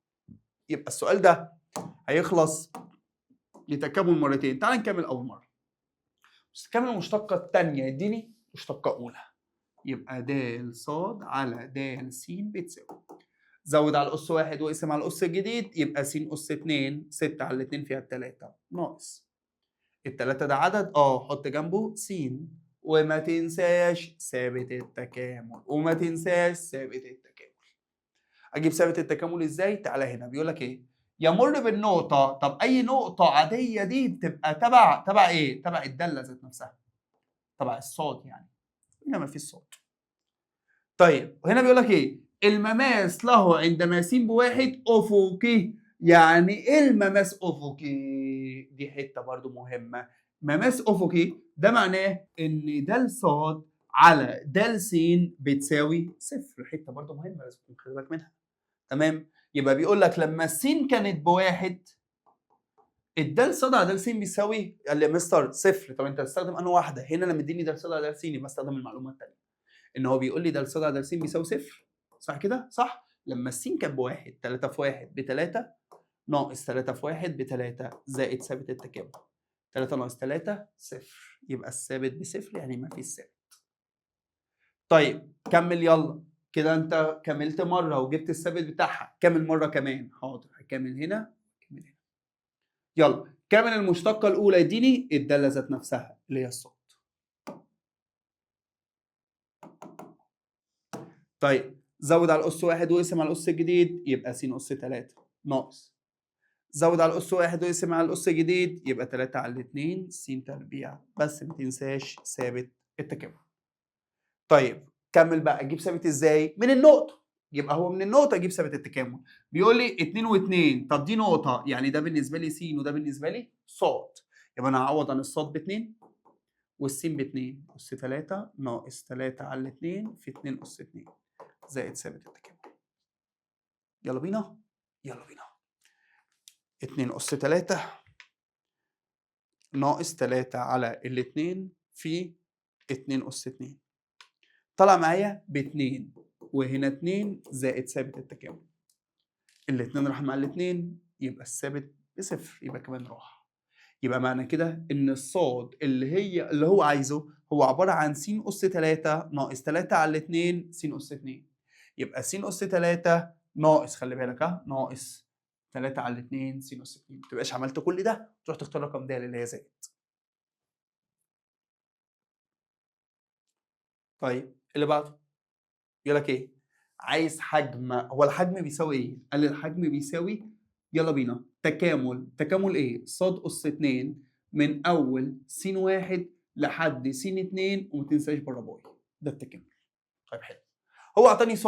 يبقى السؤال ده هيخلص لتكامل مرتين. تعال نكمل اول مره. بس كامل المشتقه الثانيه يديني مشتقه اولى، يبقى د ص على د س بتساوي، زود على الاس 1 واقسم على الاس الجديد يبقى س اس 2، 6 على 2 فيها 3 ناقص التلاتة ده عدد حط جنبه س، وما تنساش ثابت التكامل، وما تنساش ثابت التكامل. اجيب ثابت التكامل ازاي؟ تعالى هنا بيقول لك ايه؟ يمر بالنقطة. طب اي نقطة عادية دي بتبقى تبع ايه؟ تبع الدالة ذات نفسها، تبع الصاد يعني. هنا ما فيش صاد. طيب هنا بيقول لك ايه؟ المماس له عندما س بواحد افقي. يعني ايه المماس افقي؟ دي حته برضو مهمه. مماس افقي ده معناه ان د ص على د س بتساوي صفر. حته برضو مهمه لازم تكون خلي بالك منها. تمام؟ يبقى بيقول لك لما س كانت بواحد الدال ص على د س بيساوي قال لي يا مستر صفر. طب انت هتستخدم انهي واحده؟ هنا لما اديني د ص على د س يبقى استخدم المعلومه الثانيه ان هو بيقول لي د ص على د س بيساوي صفر، صح كده؟ صح. لما الس كانت بواحد 3 في 1 ب3 ناقص 3 في 1 ب3 زائد ثابت التكامل 3 ناقص 3 صفر، يبقى الثابت بصفر يعني ما فيش ثابت. طيب كمل يلا كده، انت كملت مره وجبت الثابت بتاعها، كمل مره كمان. حاضر هكمل هنا كمل هنا. يلا كامل المشتقه الاولى يديني الداله ذات نفسها اللي هي الصاد. طيب زود على الاس واحد واقسم على الاس الجديد يبقى س اس 3 ناقص، زود على الاس واحد واقسم على الاس الجديد يبقى 3 على 2 س تربيع، بس ما تنساش ثابت التكامل. طيب كمل بقى، اجيب ثابت ازاي؟ من النقطه. يبقى هو من النقطه اجيب ثابت التكامل. بيقول لي 2 و2، طب دي نقطه يعني ده بالنسبه لي س وده بالنسبه لي ص، يبقى انا هعوض عن الصاد ب 2 والسين ب 2 اس 3 ناقص 3 على 2 في 2 اس 2 زائد ثابت التكامل. يلا بينا يلا بينا. 2 اس 3 ناقص 3 على ال2 في 2 اس 2 طلع معايا ب 2 وهنا 2 زائد ثابت التكامل. الاتنين راح مع الاتنين يبقى الثابت بصفر، يبقى كمان راح. يبقى معنى كده ان الصاد اللي هو عايزه هو عباره عن س اس 3 ناقص 3 على 2 س اس 2. يبقى س اس 3 ناقص، خلي بالك ها، ناقص 3 على 2 س اس 2. ما تبقاش عملت كل ده تروح تختار رقم د اللي هي زائد. طيب اللي بعده يقول لك ايه؟ عايز حجم. هو الحجم بيساوي ايه؟ قال لي الحجم بيساوي، يلا بينا، تكامل ايه؟ ص اس 2 من اول س 1 لحد س 2 وما تنساش بره باي، ده التكامل. طيب حلو. هو اعطاني ص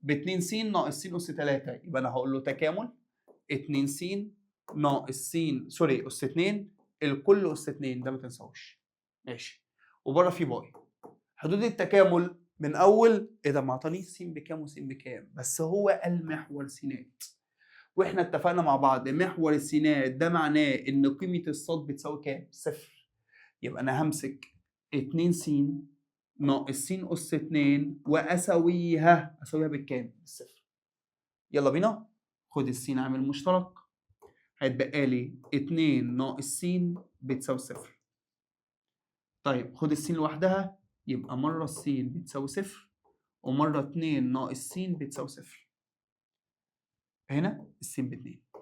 ب 2 س ناقص س اس 3، يبقى انا هقول له تكامل 2 س ناقص س سوري اس 2 الكل اس 2، ده ما تنساهوش. ماشي. وبره في باي. حدود التكامل من اول ايه ده؟ معطاني س بكام وس بكام، بس هو قال محور سينات، واحنا اتفقنا مع بعض محور السينات ده معناه ان قيمه الصاد بتساوي كام؟ صفر. يبقى انا همسك 2 س ناقص س اس 2 واساويها بالكام؟ بالصفر. يلا بينا. خد السين عامل مشترك، هيتبقى لي 2 ناقص س بتساوي صفر. طيب خد السين لوحدها، يبقى مرة السين بتساوي صفر ومرة 2 ناقص س بتساوي صفر. هنا السين ب2.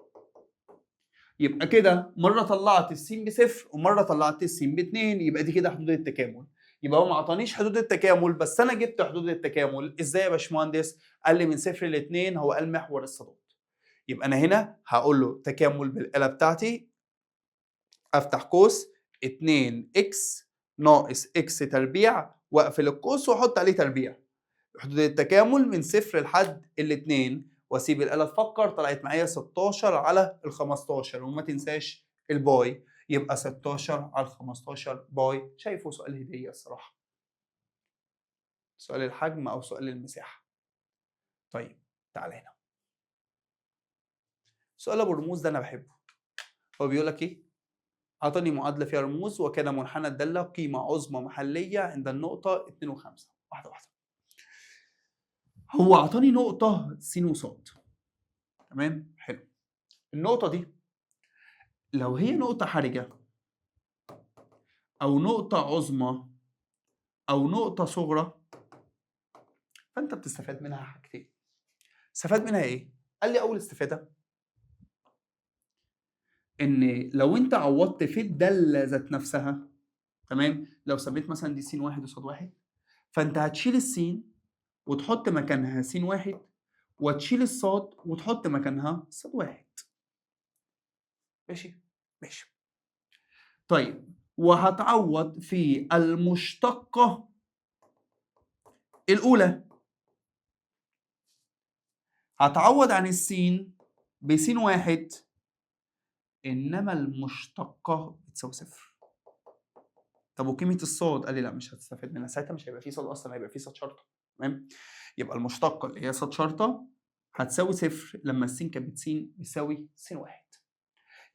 يبقى كده مرة طلعت السين بصفر ومرة طلعت السين ب2، يبقى دي كده حدود التكامل. يبقى هو ما عطانيش حدود التكامل بس انا جبت حدود التكامل. ازاي يا باشمهندس؟ قال لي من صفر ل2 هو قال محور الصادات. يبقى انا هنا هقول له تكامل بالآلة بتاعتي، افتح قوس 2 اكس ناقص اكس تربيع واقفل القوس واحط عليه تربيع. حدود التكامل من صفر لحد الاثنين واسيب الآلة تفكر. طلعت معايا 16 على ال 15 وما تنساش الباي، يبقى 16 على ال 15 باي. شايفه سؤال هدية الصراحة، سؤال الحجم أو سؤال المساحة. طيب تعالى هنا، سؤال أبو الرموز ده أنا بحبه. هو بيقول لك إيه؟ أعطاني معادلة فيها رموز وكان منحنى الدالة قيمة عظمى محلية عند النقطة 2 و5. واحدة واحدة. هو أعطاني نقطة س وص، تمام؟ حلو. النقطة دي لو هي نقطة حرجة أو نقطة عظمى أو نقطة صغرى فأنت بتستفاد منها حاجتين. استفاد منها إيه؟ قال لي أول استفادة إن لو أنت عوضت في الدالة ذات نفسها، تمام؟ لو سميت مثلا دي س واحد وصاد واحد، فأنت هتشيل السين وتحط مكانها س واحد وتشيل الصاد وتحط مكانها صاد واحد. ماشي؟ ماشي. طيب وهتعوض في المشتقة الأولى. هتعوض عن السين بس واحد إنما المشتقة بتساوي صفر. طب وقيمة الصاد؟ قال لي لا مش هتستفاد منها، ساعتها مش هيبقى فيه صاد أصلا، هيبقى فيه صاد شرطة. تمام؟ يبقى المشتقة اللي هي صاد شرطة هتساوي صفر لما السين كانت بسين بيساوي س واحد.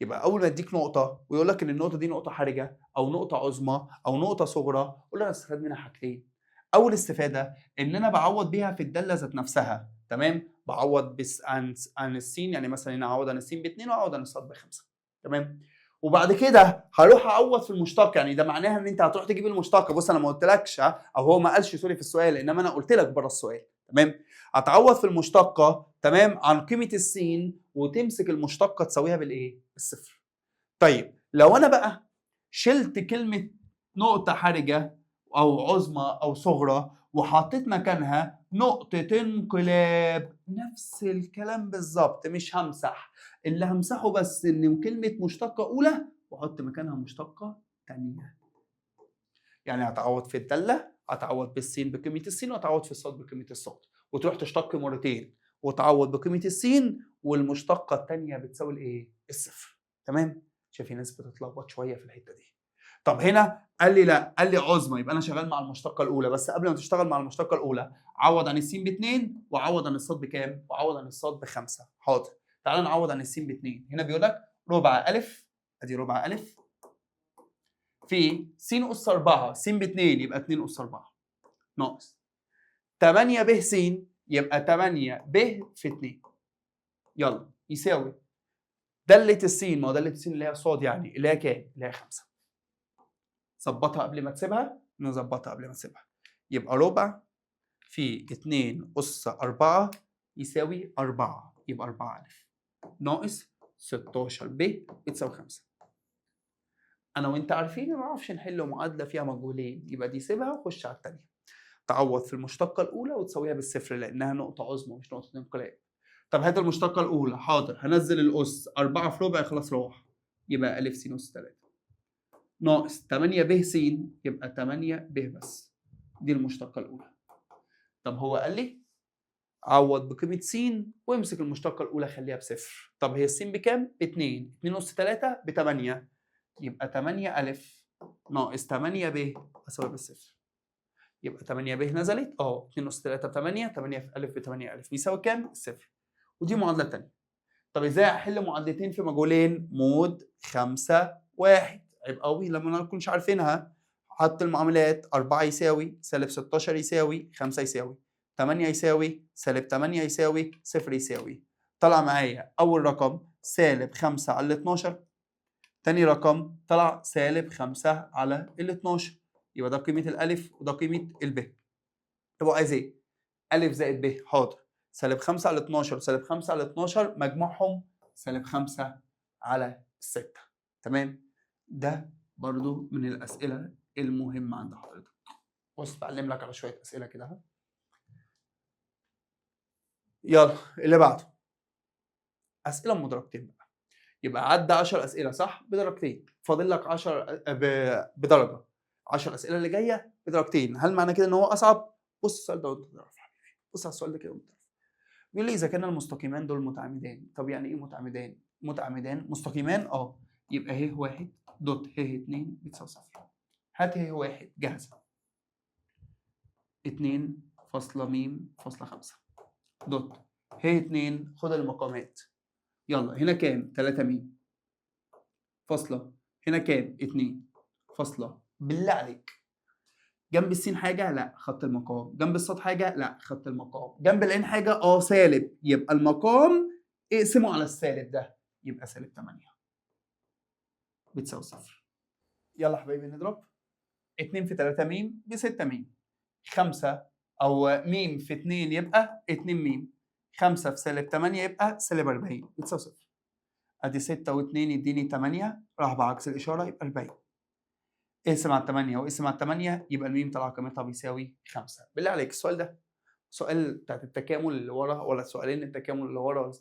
يبقى اول ما يديك نقطه ويقول لك ان النقطه دي نقطه حرجه او نقطه عظمى او نقطه صغرى، قول له انا استفاد منها حاجتين. اول استفاده ان انا بعوض بيها في الداله ذات نفسها، تمام؟ بعوض بس عن السين، يعني مثلا هنا اعوض عن السين ب2 واعوض عن الصاد ب5، تمام؟ وبعد كده هروح اعوض في المشتق، يعني ده معناها ان انت هتروح تجيب المشتق. بص انا ما قلتلكش او هو ما قالش سوري في السؤال، انما انا قلت لك بره السؤال، تمام؟ هتعوض في المشتقه، تمام، عن قيمه السين وتمسك المشتقه تساويها بالايه؟ بالصفر. طيب لو انا بقى شلت كلمه نقطه حرجه او عظمى او صغرى وحطيت مكانها نقطه انقلاب، نفس الكلام بالظبط، مش همسح، اللي همسحه بس ان كلمه مشتقه اولى واحط مكانها مشتقه ثانيه. يعني هتعوض في الداله، هتعوض بالسين بقيمه السين وهتعوض في الصاد بقيمه الصاد، وتروح تشتق مرتين وتعوض بقيمه السين والمشتقه الثانيه بتساوي الايه؟ الصفر، تمام؟ شايف ناس بتتلخبط شويه في الحته دي. طب هنا قال لي لا، قال لي عظمى، يبقى انا شغال مع المشتقه الاولى، بس قبل ما تشتغل مع المشتقه الاولى عوض عن السين ب2 وعوض عن الصاد بكام؟ وعوض عن الصاد ب5. حاضر، تعال نعوض عن السين ب2. هنا بيقول لك ربع الف، ادي ربع الف في س اس 4، س ب2 يبقى 2 اس 4 ناقص 8 ب س يبقى 8 ب في 2، يلا يساوي دالة السين، ما هو دالة السين اللي هي صاد، يعني اللي هي كام؟ اللي هي 5. ظبطها قبل ما تسيبها، نظبطها قبل ما تسيبها. يبقى ربع في 2 أس 4 يساوي 4، يبقى 4 ألف ناقص 16 ب بتساوي 5. أنا وأنت عارفين ما نعرفش نحل معادلة فيها مجهولين، يبقى دي سيبها وخش على الثانية. تعوض في المشتقة الأولى وتساويها بالصفر لأنها نقطة عظمى مش نقطة انقلاب. طب هات المشتقة الأولى، حاضر، هنزل الأس 4 في ربع خلاص روح، يبقى ألف س أس 3 ناقص 8 ب س يبقى 8 ب بس، دي المشتقة الأولى. طب هو قال لي عوض بقيمة س وامسك المشتقة الأولى خليها بصفر. طب هي الس بكام؟ ب 2، 2 أس 3 ب 8، يبقى 8 ألف ناقص 8 ب أساوي بالصفر. يبقى 8 ب نزلت 2 أس 3 ب 8، 8 في ألف ب 8 ألف بيساوي كام؟ الصفر. ودي معادلة تانية. طب ازاي احل معادلتين في مجهولين؟ مود 5 1 عيب قوي لما ما نكونش عارفينها. حط المعاملات، 4 يساوي سالب 16 يساوي 5 يساوي 8 يساوي سالب 8 يساوي 0 يساوي. طلع معايا اول رقم سالب 5 على ال 12، تاني رقم طلع سالب 5 على ال 12، يبقى ده قيمة الألف وده قيمة الب. طب هو عايز ايه؟ ألف زائد ب، حاضر، سالب 5 على 12 وسالب 5 على 12 مجموعهم سالب 5 على 6، تمام؟ ده برضو من الأسئلة المهمة عند حضرتك. بص بعلم لك على شوية أسئلة كده اهو. يلا اللي بعده أسئلة مدرجتين بقى. يبقى عدى 10 أسئلة صح؟ بدرجتين، فاضل لك 10 بدرجة. 10 أسئلة اللي جاية بدرجتين، هل معنى كده إن هو أصعب؟ بص السؤال ده وأنت تعرف يا حبيبي، بص على السؤال ده كده وأنت تعرف. بيقول لي إذا كان المستقيمان دول متعامدان. طب يعني إيه متعامدان؟ متعامدان مستقيمان يبقى ه 1 دوت ه 2 بتساوي صفر. هات ه 1 جاهزة، 2.م.5 دوت ه 2 خد المقامات، يلا هنا كام؟ 3 م فاصلة، هنا كام؟ 2 فاصلة. بالله عليك جنب السين حاجة؟ لا، خط المقام. جنب الصاد حاجة؟ لا، خط المقام. جنب العين حاجة؟ سالب، يبقى المقام اقسمه على السالب ده يبقى سالب 8 بتساوي صفر. يلا حبايبي نضرب. 2 في 3 م ب 6 م، 5 أو م في 2 يبقى 2 م، 5 في سالب 8 يبقى سالب 40 بتساوي صفر. ادي 6 و2 يديني 8، راح بعكس الإشارة يبقى 40. اقسم على 8 واقسم على 8 يبقى الميم طلع قيمتها بيساوي 5. بالله عليك السؤال ده سؤال بتاعت التكامل اللي ورا ولا سؤالين التكامل اللي ورا؟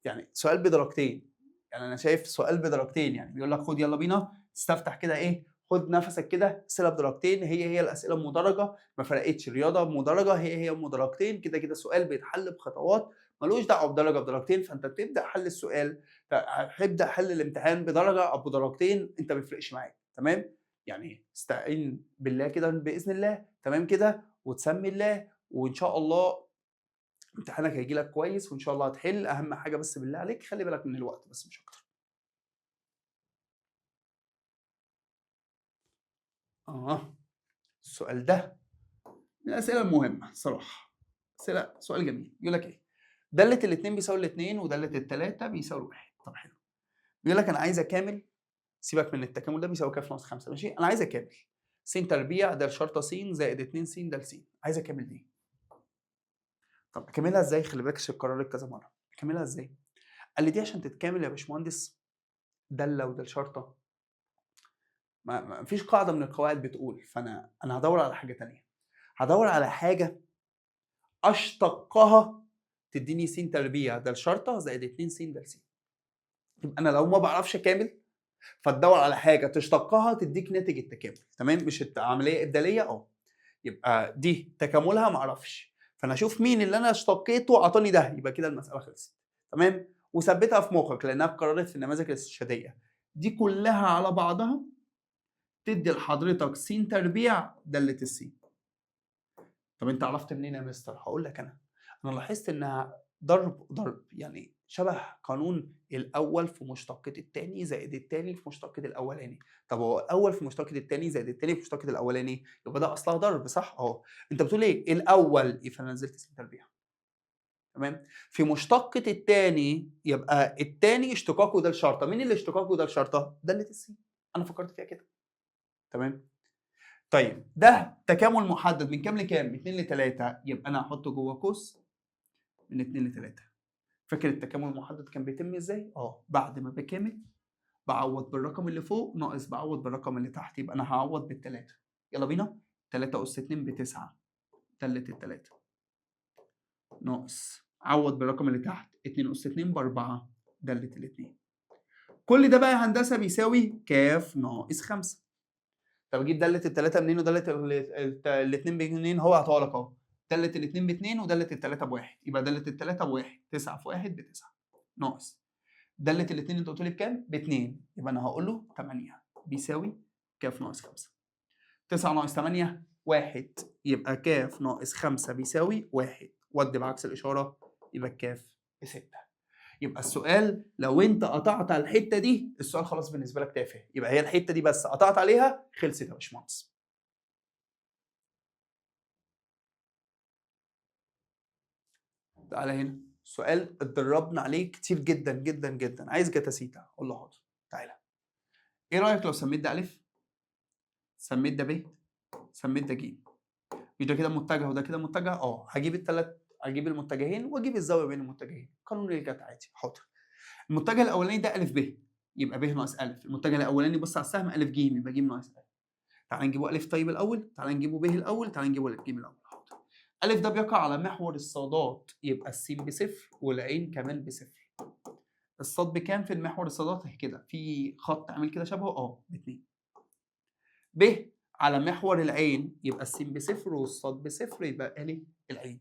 يعني سؤال بدرجتين، يعني انا شايف سؤال بدرجتين، يعني بيقول لك خد يلا بينا استفتح كده خد نفسك كده، اسئله بدرجتين، هي الاسئله المدرجه، ما فرقتش رياضه مدرجه، هي مدرجتين كده كده، سؤال بيتحل بخطوات ملوش دعوه بدرجه بدرجتين، فانت بتبدا حل السؤال، هتبدا حل الامتحان بدرجه او بدرجتين، انت ما بيفرقش معاك، تمام؟ يعني استعين بالله كده باذن الله، تمام كده، وتسمي الله، وان شاء الله امتحانك هيجي لك كويس وان شاء الله هتحل. اهم حاجه بس بالله عليك خلي بالك من الوقت بس مش اكتر. السؤال ده من الاسئله المهمه صراحه. سؤال جميل. يقول لك ايه؟ داله الاثنين بيساوي الاثنين وداله الثلاثه بيساوي الواحد. طب حلو. بيقول لك انا عايز اكامل، سيبك من التكامل ده بيساوي كام ناقص 5. ماشي، انا عايز اكامل س تربيع ده شرطه س زائد 2 س ده س. عايز اكامل دي. طب اكملها ازاي؟ خلي بالك عشان اتكررت كذا مره. اكملها ازاي؟ قال لي دي عشان تتكامل يا باشمهندس داله وده شرطه، ما فيش قاعده من القواعد بتقول، فانا هدور على حاجه ثانيه. هدور على حاجه اشتقها تديني س تربيع ده الشرطه زائد 2 س ده س. يبقى انا لو ما بعرفش اكامل فتدور على حاجه تشتقها تديك ناتج التكامل. تمام؟ مش عمليه ابداليه. يبقى دي تكاملها ما اعرفش، فانا اشوف مين اللي انا اشتقيته اعطاني ده، يبقى كده المساله خلصت. تمام؟ وثبتها في مخك لانها اتكررت في النماذج الاستشهاديه. دي كلها على بعضها تدي لحضرتك س تربيع داله الس. طب انت عرفت منين يا مستر؟ هقول لك انا لاحظت انها ضرب يعني شبه قانون الاول في مشتقة الثاني زائد الثاني في مشتقة الاولاني. طب هو الاول في مشتقة الثاني زائد الثاني في مشتقة الاولاني، يبقى ده اصلها ضرب صح اهو. انت بتقول ايه؟ الاول، فانا نزلت س تربيع. تمام؟ في مشتقة الثاني يبقى الثاني اشتقاقه ده الشرطه. مين اللي اشتقاقه ده الشرطه؟ دالة الس. انا فكرت فيها كده. تمام؟ طيب ده تكامل محدد من كام لكام؟ من 2 ل 3. يبقى انا هحطه جوه قوس من 2 ل 3. فاكر التكامل المحدد كان بيتم ازاي؟ بعد ما بكامل بعوض بالرقم اللي فوق ناقص بعوض بالرقم اللي تحت. يبقى انا هعوض بالثلاثه. يلا بينا. 3 اس 2 ب9 داله الثلاثه ناقص عوض بالرقم اللي تحت 2 اس 2 ب4 داله الاثنين. كل ده بقى يا هندسه بيساوي ك ناقص 5. طب اجيب داله الثلاثه منين وداله الاثنين منين؟ هو هتقول لك اهو داله الاثنين ب2 وداله الثلاثه ب1. يبقى داله الثلاثه ب1 9 في 1 ب9 ناقص داله الاثنين انت قلت لي بكام؟ ب2. يبقى انا هقول له 8 بيساوي ك ناقص 5. 9 ناقص 8 1. يبقى ك ناقص 5 بيساوي 1. ودي بعكس الاشاره يبقى الكاف ب6. يبقى السؤال لو انت قطعت على الحته دي السؤال خلاص بالنسبه لك تافه. يبقى هي الحته دي بس قطعت عليها خلصت يا باشمهندس. تعالى هنا سؤال اتدربنا عليه كتير جدا جدا جدا. عايز جاتا سيتا؟ اقول له حاضر. تعالى ايه رايك لو سميت ده الف، سميت ده ب، سميت ده ج؟ مش ده كده متجه وده كده متجه؟ هجيب المتجهين واجيب الزاويه بين المتجهين. قانون الجاتا عادي. حاضر. المتجه الاولاني ده الف ب يبقى ب ناقص الف. المتجه الاولاني بص على السهم الف ج يبقى ج ناقص الف. تعالى نجيبه الف طيب الاول، تعالى نجيبه ب الاول، تعالى نجيبه الف ج الاول. حاضر. الف ده بيقع على محور الصادات يبقى السين بصفر والعين كمان بصفر. الصاد بكام في المحور الصادات؟ اهي كده في خط عامل كده شبهه ب2. ب على محور العين يبقى السين بصفر والصاد بصفر يبقى لي العين.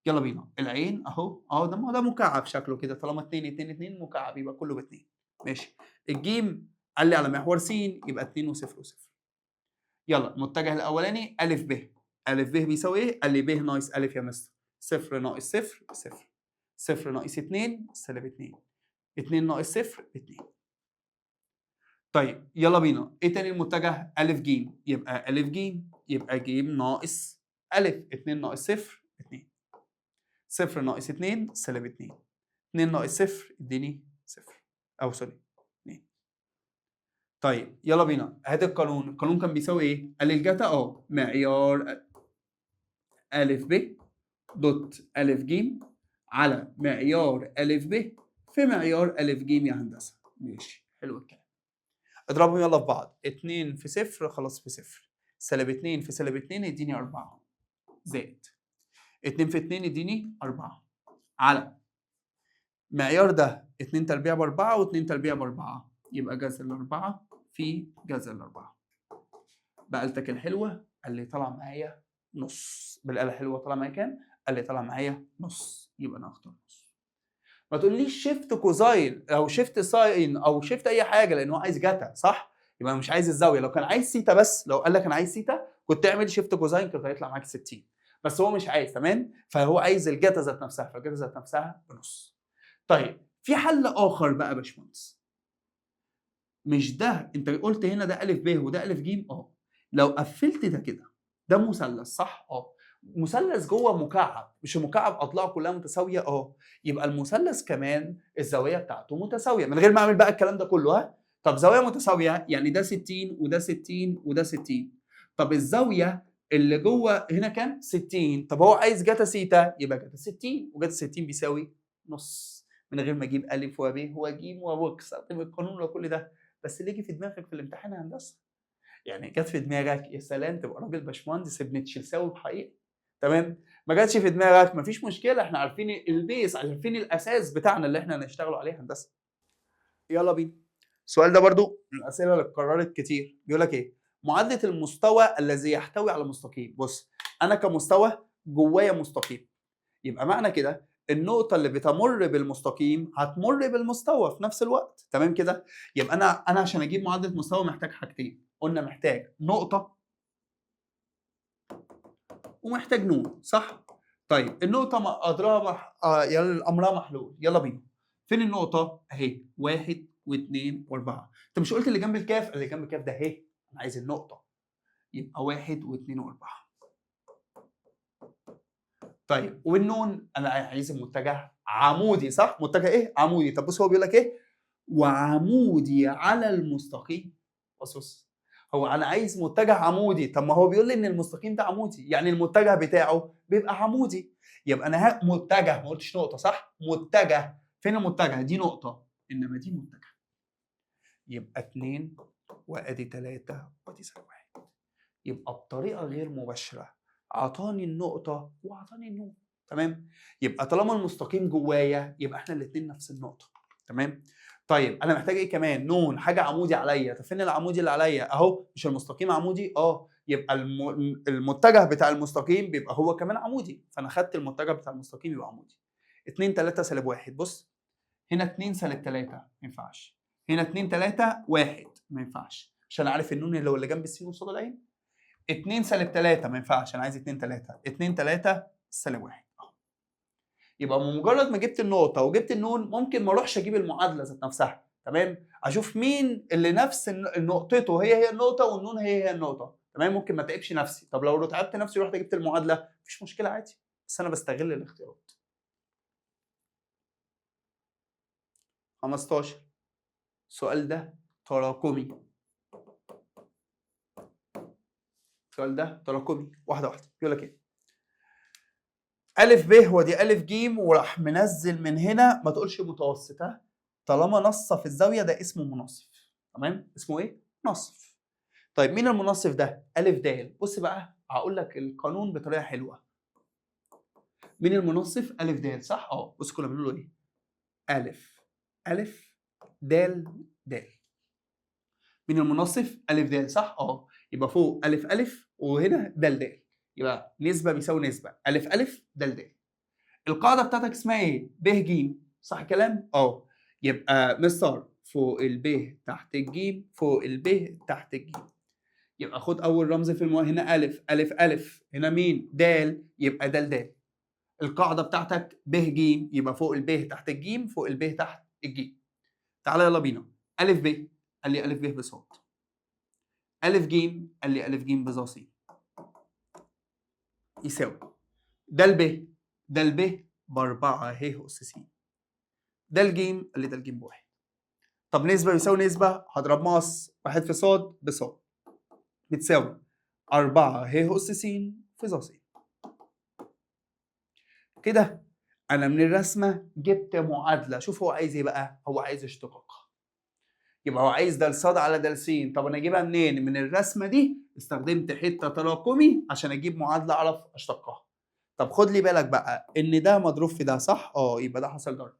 يلا بينا. العين اهو ده مكعب شكله كده طالما 2 2 2 مكعب يبقى كله ب2. ماشي. الجيم قال لي على محور س يبقى 2 و0 و0. يلا المتجه الاولاني الف ب. الف ب بيساوي ايه؟ قال لي ب ناقص الف يا مستر. 0 ناقص 0 0. 0 ناقص 2 سالب 2. 2 ناقص 0 2. طيب يلا بينا. ايه تاني المتجه؟ الف ج يبقى الف ج يبقى ج ناقص الف. 2 ناقص 0 2. 0 ناقص 2 سالب 2. 2 ناقص 0 اديني 0 او سوري 2. طيب يلا بينا. هات القانون. القانون كان بيساوي ايه؟ قال لي الجاتا معيار الف ب دوت الف ج على معيار الف ب في معيار الف ج يا هندسه. ماشي حلو الكلام. اضربهم يلا في بعض. 2 في 0 خلاص في 0. سالب 2 في سالب 2 يديني 4 زائد 2 في 2 يديني 4 على معيار ده 2 تربيع ب4 و2 تربيع ب4 يبقى جذر ال4 في جذر ال4. بقالتك الحلوه قال لي طلع معايا نص. بالآلة الحلوه طلع معايا كام؟ قال لي طلع معايا نص. يبقى انا هختار نص. ما تقوليش شيفت كوزاين او شيفت ساين او شيفت اي حاجه لان هو عايز جاتا صح؟ يبقى مش عايز الزاويه. لو كان عايز سيتا بس، لو قال لك انا عايز سيتا كنت تعمل شيفت كوزاين كده هيطلع معاك 60. بس هو مش عايز. تمام؟ فهو عايز الجاتا ذات نفسها، فالجاتا ذات نفسها بنص. طيب في حل اخر بقى يا باشمهندس. مش ده انت قلت هنا ده الف ب وده الف ج؟ لو قفلت ده كده، ده مثلث صح؟ مثلث جوه مكعب، مش المكعب اضلاعه كلها متساويه؟ يبقى المثلث كمان الزاويه بتاعته متساويه من غير ما اعمل بقى الكلام ده كله. طب زاويه متساويه يعني ده 60 وده 60 وده 60. طب الزاويه اللي جوه هنا كام؟ 60. طب هو عايز جتا سيتا، يبقى جتا 60 وجتا 60 بيساوي نص، من غير ما اجيب الف وب وج واكس اكتب القانون وكل ده. بس اللي يجي في دماغك في الامتحان يا هندسه، يعني جت في دماغك يا سلام تبقى راجل باشمهندس ابن تشيلساوي بحقيقه، تمام؟ ما جاتش في دماغك مفيش مشكله، احنا عارفين البيس، عارفين الاساس بتاعنا اللي احنا هنشتغلوا عليه هندسه. يلا بينا. السؤال ده برضو من الاسئله اللي اتكررت كتير، بيقول لك ايه؟ معادله المستوى الذي يحتوي على مستقيم. بص، انا كمستوى جوايا مستقيم، يبقى معنى كده النقطة اللي بتمر بالمستقيم هتمر بالمستوى في نفس الوقت، تمام كده؟ يبقى أنا عشان أجيب معادلة مستوى محتاج حاجتين، قلنا محتاج نقطة ومحتاج نون، صح؟ طيب النقطة قدرها يلا أمرها محلول، يلا بينا. فين النقطة؟ أهي، 1 و2 و4. أنت مش قلت اللي جنب الكاف؟ اللي جنب الكاف ده أهي، أنا عايز النقطة، يبقى 1 و2 و4. طيب والنون انا عايز متجه عمودي، صح؟ متجه ايه؟ عمودي. طب بص هو بيقول لك ايه؟ وعمودي على المستقيم. بص هو انا عايز متجه عمودي، طب ما هو بيقول لي ان المستقيم ده عمودي، يعني المتجه بتاعه بيبقى عمودي. يبقى انا متجه، ما قلتش نقطه، صح؟ متجه. فين المتجه؟ دي نقطه، انما دي متجه. يبقى 2 وادي 3 وادي سالب 1. يبقى بطريقه غير مباشره عطاني النقطه وعطاني النون، تمام؟ يبقى طالما المستقيم جوايا يبقى احنا الاثنين نفس النقطه، تمام؟ طيب انا محتاج ايه كمان؟ نون، حاجه عمودي عليا. طب فين العمودي اللي عليا؟ اهو، مش المستقيم عمودي؟ يبقى المتجه بتاع المستقيم بيبقى هو كمان عمودي، فانا خدت المتجه بتاع المستقيم يبقى عمودي. 2 3 سالب 1. بص هنا 2 سالب 3 ما ينفعش، هنا 2 3 1 ما ينفعش، عشان عارف النون اللي هو اللي جنب السين قصاد العين. 2 سالب 3 ما ينفعش، انا عايز 2 3. 2 3 سالب 1. يبقى بمجرد ما جبت النقطه وجبت النون ممكن ما اروحش اجيب المعادله ذات نفسها، تمام؟ اشوف مين اللي نفس نقطته هي النقطه والنون هي النقطه، تمام؟ ممكن ما تعبش نفسي. طب لو تعبت نفسي ورحت جبت المعادله مفيش مشكله عادي، بس انا بستغل الاختيارات. 15. السؤال ده تراكمي، السؤال ده تراكمي، واحده واحده. بيقول لك ايه؟ ألف ب ودي ألف ج وراح منزل من هنا، ما تقولش متوسط، طالما نص في الزاوية ده اسمه منصف، تمام؟ اسمه إيه؟ نصف. طيب مين المنصف ده؟ ألف د. بص بقى هقول لك القانون بطريقة حلوة. مين المنصف؟ ألف د، صح؟ بص كنا بنقول إيه؟ ألف ألف د د. مين المنصف؟ ألف د، صح؟ يبقى فوق ألف ألف وهنا د د، يبقى نسبة بيساوي نسبة ألف ألف د د. القاعده بتاعتك اسمها ايه؟ ب ج، صح الكلام؟ يبقى مستر فوق الب تحت الجيم فوق الب تحت الجيم. يبقى خد اول رمز في هنا الف الف الف، هنا مين؟ د، يبقى د د. القاعده بتاعتك ب ج، يبقى فوق الب تحت الجيم فوق الب تحت الجيم. تعالى يلا بينا. الف ب قال لي الف ب بص. الف ج قال لي الف ج بظ يساوي د ب، د ب ب4 ه اس س. ده الجيم اللي ده الجيم بواحد. طب نسبة بيساوي نسبة، هضرب مقص واحد في صاد بصاد بتساوي 4 ه أس س في ظ س. كده أنا من الرسمة جبت معادلة. شوف هو عايز إيه بقى؟ هو عايز اشتقاق. يبقى هو عايز د ص على د س. طب أنا أجيبها منين؟ من الرسمة دي استخدمت حتة تراكمي عشان أجيب معادلة أعرف أشتقها. طب خد لي بالك بقى إن ده مضروب في ده، صح؟ يبقى ده حصل ضرب.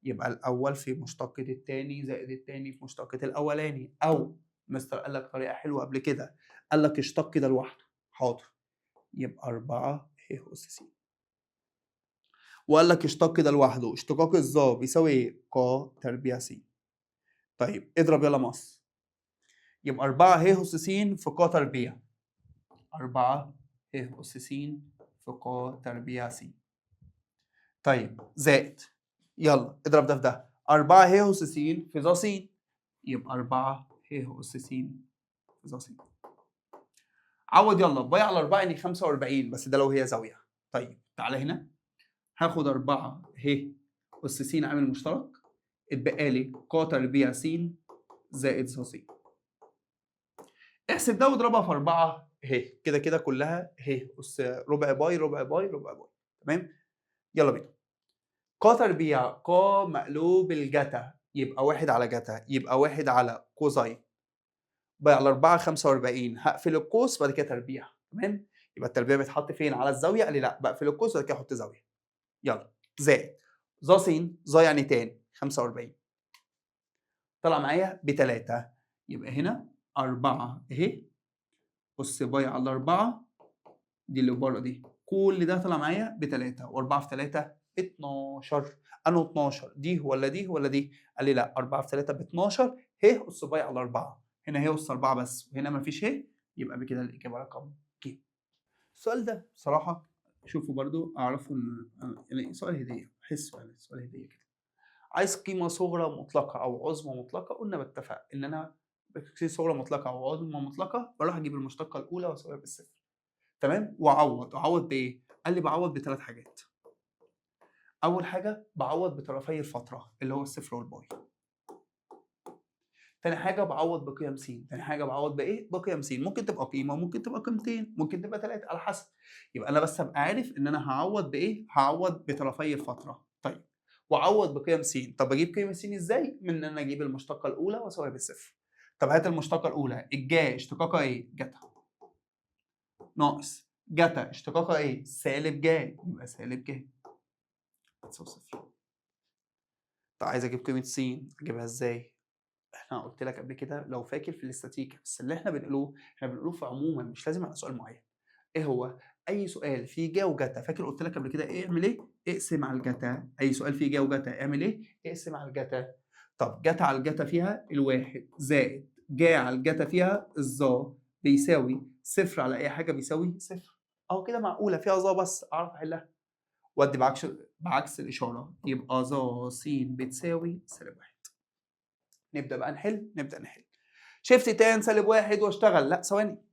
يبقى الأول في مشتقة التاني زائد التاني في مشتقة الأولاني، أو مستر قال لك طريقة حلوة قبل كده، قال لك اشتق ده لوحده. حاضر، يبقى 4 ه أس س. وقال لك اشتق ده لوحده، اشتقاق الظا بيساوي ايه؟ ق تربيع س. طيب اضرب يلا مقص، يبقى 4 ه أس س في ق تربيع. 4 ه أس س في ق تربيع س. طيب زائد، يلا اضرب ده في ده، 4 ه أس س في ظ س، يبقى 4 ه أس س في ظ س. عوض يلا، باي على 4 يعني 45 بس ده لو هي زاويه. طيب تعالى هنا هاخد 4 ه اس س عامل مشترك، اتبقى لي ق تربيع س زائد ص س. احسب ده واضربها في 4 ه، كده كده كلها ه اس ربع باي ربع باي ربع باي. تمام؟ يلا بينا. ق تربيع ق مقلوب الجتا يبقى 1 على جتا يبقى 1 على كوزين باي على 4 45. هقفل القوس بعد كده تربيع. تمام؟ يبقى التربيع بيتحط فين؟ على الزاويه؟ قال لي لا، بقفل القوس بعد كده احط زاويه. يلا زائد ظ س، ظ يعني تان 45 طلع معايا ب3، يبقى هنا 4 اهي اس باي على 4 دي اللي بره دي، كل ده طلع معايا ب3 و4 في 3 12. انه 12 دي ولا دي ولا دي؟ قال لي لا، 4 في 3 ب 12 ه اس باي على 4. هنا ه اس 4 بس وهنا ما فيش ه، يبقى بكده الاجابه رقم ج. السؤال ده بصراحه شوفوا برضو اعرفوا ان يعني سؤال هديه، بحسه يعني سؤال هديه كده. عايز قيمه صغرى مطلقه او عظمى مطلقه، قلنا باتفق ان انا قيمه صغرى مطلقه او عظمى مطلقه بروح اجيب المشتقه الاولى واساويها بالصفر. تمام؟ واعوض بايه؟ قال لي بعوض ب3 حاجات. اول حاجه بعوض بطرفي الفتره اللي هو الصفر والباي. تاني حاجه بعوض بقيم س. تاني حاجه بعوض بايه؟ بقيم س. ممكن تبقى قيمه، ممكن تبقى قيمتين، ممكن تبقى 3 على حسب. يبقى انا بس ابقى عارف ان انا هعوض بايه؟ هعوض بطرفي الفتره. طيب واعوض بقيم س. طب اجيب قيمه س ازاي؟ من ان انا اجيب المشتقه الاولى واساويها بالصفر. طب هات المشتقه الاولى، الجا اشتقاقها ايه؟ جتا ناقص جتا اشتقاقها ايه؟ سالب ج، يبقى سالب ج هتساوي صفر. طب عايز اجيب قيمه س، اجيبها ازاي؟ احنا قلت لك قبل كده لو فاكر في الاستاتيكا، بس اللي احنا بنقوله في عموما مش لازم على سؤال معين. ايه هو؟ اي سؤال فيه جا وجتا، فاكر قلت لك قبل كده ايه اعمل ايه؟ اقسم على الجتا. اي سؤال فيه جا وجتا اعمل ايه؟ اقسم على الجتا. طب جتا على الجتا فيها الواحد زائد جا على الجتا فيها الظا بيساوي صفر على اي حاجه بيساوي صفر. اهو كده معقوله فيها ظا بس اعرف احلها. ودي بعكس الاشاره يبقى ظا س بتساوي سالب واحد. نبدا بقى نحل. شيفت تان سالب واحد واشتغل. لا ثواني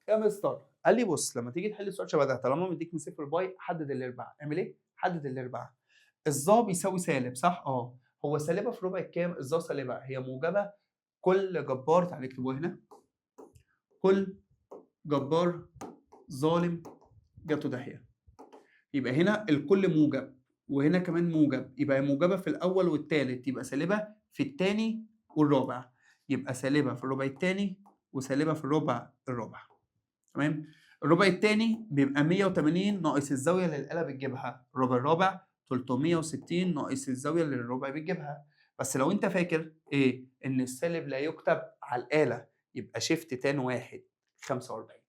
يا مستر، قال لي بص لما تيجي تحل السؤال شبه ده طالما مديك من صفر لباي حدد الارباع. اعمل ايه؟ حدد الارباع. الظا بيساوي سالب صح؟ اه. هو سالبه في ربع الكام؟ الظا سالبه هي موجبه. كل جبار، تعالى نكتبوها هنا، كل جبار ظالم جاته داهيه. يبقى هنا الكل موجب وهنا كمان موجب، يبقى موجبه في الاول والثالث، يبقى سالبه في الثاني والرابع. يبقى سالبه في الربع الثاني وسالبه في الربع الرابع. تمام؟ الربع الثاني بيبقى 180 ناقص الزاويه اللي الاله بتجيبها، الربع الرابع 360 ناقص الزاويه اللي الربع بتجيبها. بس لو انت فاكر ايه؟ ان السالب لا يكتب على الاله، يبقى شيفت تان واحد 45.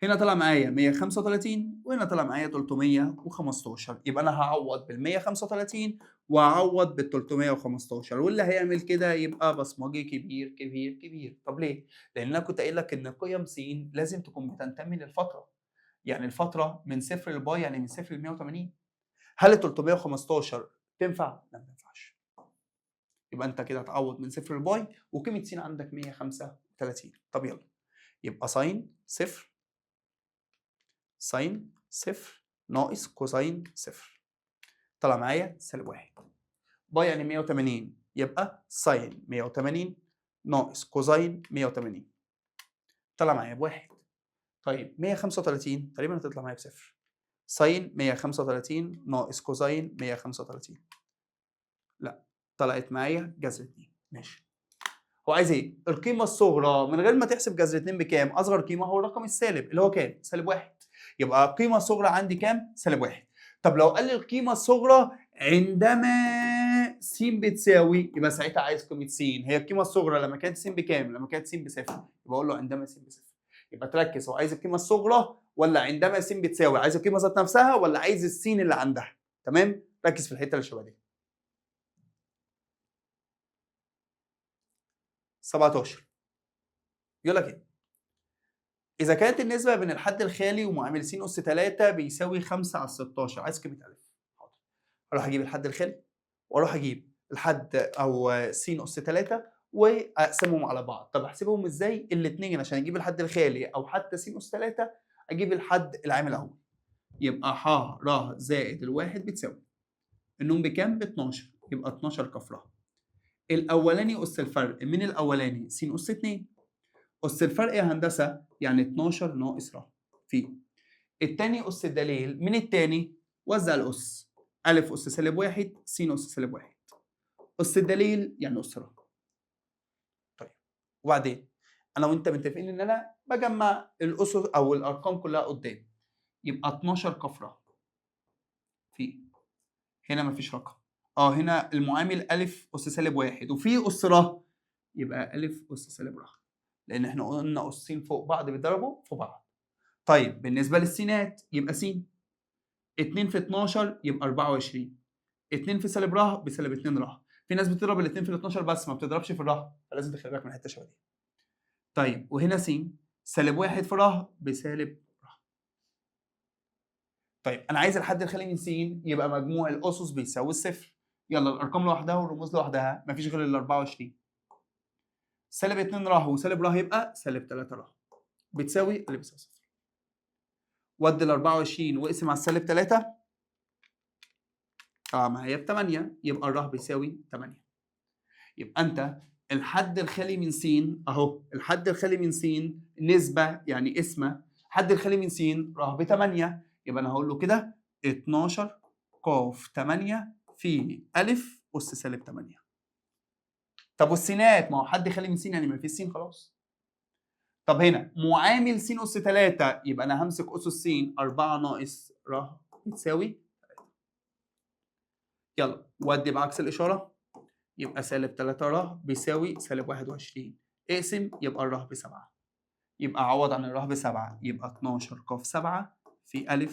هنا طلع معايا 135 وهنا طلع معايا 315. يبقى انا هعوض بال 135 وهعوض بال 315، واللي هيعمل كده يبقى بصمجي كبير كبير كبير. طب ليه؟ لان انا كنت قايل لك ان قيم س لازم تكون بتنتمي للفتره. يعني الفتره من صفر لباي يعني من صفر ل 180. هل ال 315 تنفع؟ لا ما تنفعش. يبقى انت كده هتعوض من صفر لباي وقيمه س عندك 135. طب يلا، يبقى ساين صفر ساين صفر ناقص كوساين صفر طلع معايا سالب واحد. باي يعني 180 يبقى ساين 180 ناقص كوساين 180 طلع معايا بواحد. طيب 135 تقريبا هتطلع معايا بصفر. ساين 135 ناقص كوساين 135 لا، طلعت معايا جذر 2. ماشي. هو عايز ايه؟ القيمة الصغرى من غير ما تحسب جذر 2 بكام؟ أصغر قيمة هو الرقم السالب اللي هو كام؟ سالب واحد. يبقى القيمة الصغرى عندي كام؟ سالب واحد. طب لو قال لي القيمة الصغرى عندما س بتساوي، يبقى ساعتها عايز قيمة س. هي القيمة الصغرى لما كانت س بكام؟ لما كانت س بصفر. يبقى أقول له عندما س بصفر. يبقى تركز، هو عايز القيمة الصغرى ولا عندما س بتساوي؟ عايز القيمة ذات نفسها ولا عايز السين اللي عندها؟ تمام؟ ركز في الحتة اللي شبه دي. 17 يقول لك ايه؟ إذا كانت النسبة بين الحد الخالي ومعامل س أس 3 بيساوي 5 على 16، عايز قيمة أ. حاضر. أروح أجيب الحد الخالي وأروح أجيب الحد أو س أس 3 واقسمهم على بعض. طب احسبهم ازاي؟ الاثنين عشان اجيب الحد الخالي او حتى س اس 3 اجيب الحد العام الاول. يبقى ح ر زائد الواحد بتساوي النون بكام؟ ب 12. يبقى 12 ك ر. الاولاني اس الفرق من الاولاني س اس 2. اس الفرق يا هندسه يعني 12 ناقص ر في التاني اس الدليل من التاني وزع الاس ا اس سالب 1 س اس سالب 1. اس الدليل يعني اس ر. طيب وبعدين انا وانت متفقين ان انا بجمع الاسس او الارقام كلها قدام. يبقى 12 ك ر في هنا مفيش رقم. هنا المعامل ا اس سالب 1 وفي اس ر يبقى ا اس سالب ر. لان احنا قلنا اسين فوق بعض بيضربوا في بعض. طيب بالنسبه للسينات يبقى س 2 في 12 يبقى 24. 2 في سالب ر بسالب 2 ر. في ناس بتضرب الاثنين في ال 12 بس ما بتضربش في الر، فلازم تخلي بالك من الحته شبه دي. طيب وهنا س سالب 1 في ر بسالب ر. طيب انا عايز الحد الخالي من س يبقى مجموع الاسس بيساوي الصفر. يلا الارقام لوحدها والرموز لوحدها مفيش غير ال 24. سالب 2 ر وسالب ر يبقى سالب 3 ر بتساوي اللي بيساوي صفر. ودي ال 24 واقسم على السالب 3 طبعا معايا ب 8 يبقى الر بيساوي 8. يبقى انت الحد الخالي من س اهو، الحد الخالي من س نسبه يعني اسمه الحد الخالي من س ر ب 8. يبقى انا هقول له كده 12 ق 8 في ا اس سالب 8. طب والسينات ما هو حد خالي من س يعني ما فيش س خلاص. طب هنا معامل س اس 3 يبقى انا همسك اسس س 4 ناقص ر بتساوي 3. يلا ودي بعكس الاشاره يبقى سالب 3 ر بيساوي سالب 21. اقسم يبقى الر ب 7. يبقى عوض عن الر ب 7 يبقى 12 ق 7 في ا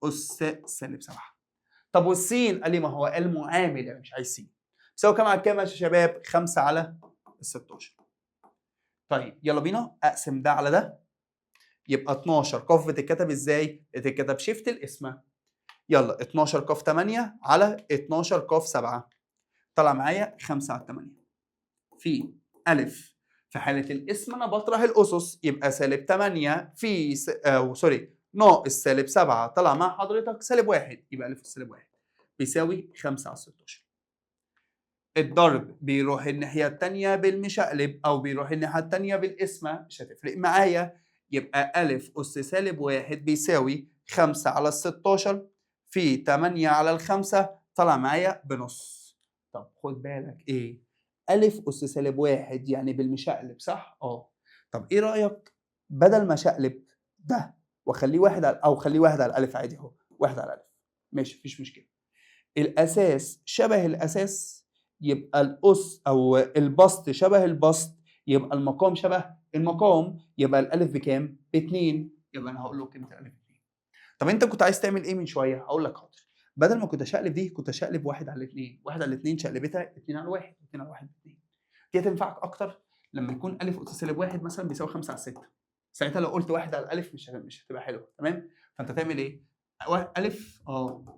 اس سالب 7. طب والسين قال لي ما هو المعامل يعني مش عايز س. بيساوي كام على كام يا شباب؟ 5 على ال 16. طيب يلا بينا اقسم ده على ده. يبقى 12 ق بتتكتب ازاي؟ بتتكتب شيفت القسمه. يلا 12 ق 8 على 12 ق 7 طلع معايا 5 على 8 في ا. في حاله القسم انا بطرح الاسس يبقى سالب 8 في ناقص سالب 7 طلع مع حضرتك سالب 1 يبقى ا اس سالب 1 بيساوي 5 على 16. الضرب بيروح الناحيه الثانيه بالمشقلب او بيروح الناحيه الثانيه بالقسمه مش هتفرق معايا. يبقى ا اس سالب 1 بيساوي 5 على 16 في 8 على 5 طلع معايا بنص. طب خد بالك ايه؟ ا اس سالب 1 يعني بالمشقلب صح؟ طب ايه رايك بدل ما اشقلب ده واخليه واحد على او خليه واحد على الالف عادي اهو، واحد على الالف ماشي مفيش مشكله. الاساس شبه الاساس يبقى الاس او البسط شبه البسط يبقى المقام شبه المقام يبقى الالف بكام؟ ب2. يبقى انا هقول له قيمه الالف 2. طب انت كنت عايز تعمل ايه من شويه؟ هقول لك حاضر. بدل ما كنت اشقلب دي كنت اشقلب 1 على 2، 1 على 2 شقلبتها 2 على 1، 2 على 1 ب 2. دي هتنفعك اكتر لما يكون ا اس سالب 1 مثلا بيساوي 5 على 6. ساعتها لو قلت 1 على الالف مش هتبقى حلوه تمام؟ فانت تعمل ايه؟ الف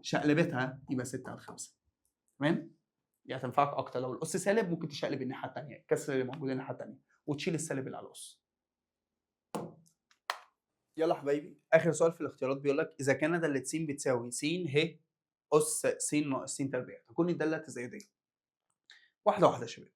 شقلبتها يبقى 6 على 5 تمام؟ دي هتنفعك اكتر. لو الاس سالب ممكن تشقلب الناحيه الثانيه، الكسر اللي موجود الناحيه الثانيه وتشيل السالب اللي على الاس. يلا حبايبي اخر سؤال في الاختيارات بيقول لك اذا كان داله س بتساوي س ه اس س ناقص س تربيع تكون الداله تزايديه. واحده واحده يا شباب.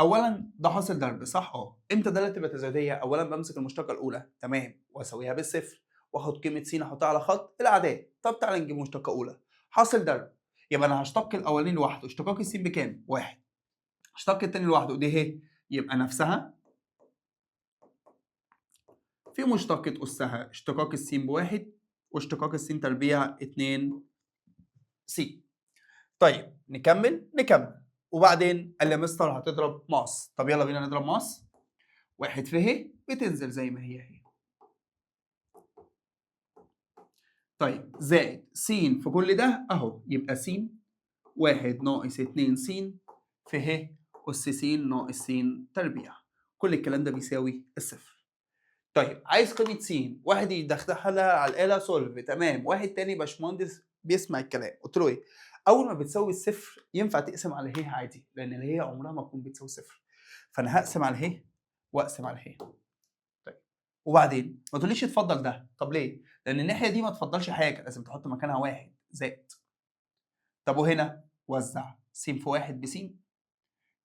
اولا ده حاصل ضرب صح؟ امتى الداله تبقى تزايديه؟ اولا بمسك المشتقه الاولى تمام واساويها بالصفر واخد قيمه س احطها على خط الاعداد. طب تعالى نجيب مشتقه اولى. حاصل ضرب يبقى انا هشتق الاولاني لوحده اشتقاق الس بكام؟ 1. اشتق الثاني لوحده دي ه يبقى نفسها في مشتقة أسها اشتقاق الس ب1 واشتقاق الس تربيع 2 س. طيب نكمل وبعدين قال لي مستر هتضرب ماس. طب يلا بينا نضرب ماس. 1 في ه بتنزل زي ما هي. طيب زائد س في كل ده اهو يبقى س 1 ناقص 2 س في ه أس س ناقص س تربيع. كل الكلام ده بيساوي الصفر. طيب عايز قيمة س، واحد يدخلها على الآلة سولف تمام، واحد تاني باشمهندس بيسمع الكلام. قلت له ايه؟ أول ما بتساوي الصفر ينفع تقسم على ه عادي لأن هي عمرها ما تكون بتساوي صفر. فانا هقسم على ه واقسم على ه. طيب وبعدين ما تقوليش اتفضل ده، طب ليه؟ لان الناحيه دي ما تفضلش حاجه، لازم تحط مكانها واحد زائد. طب وهنا وزع س في واحد بس،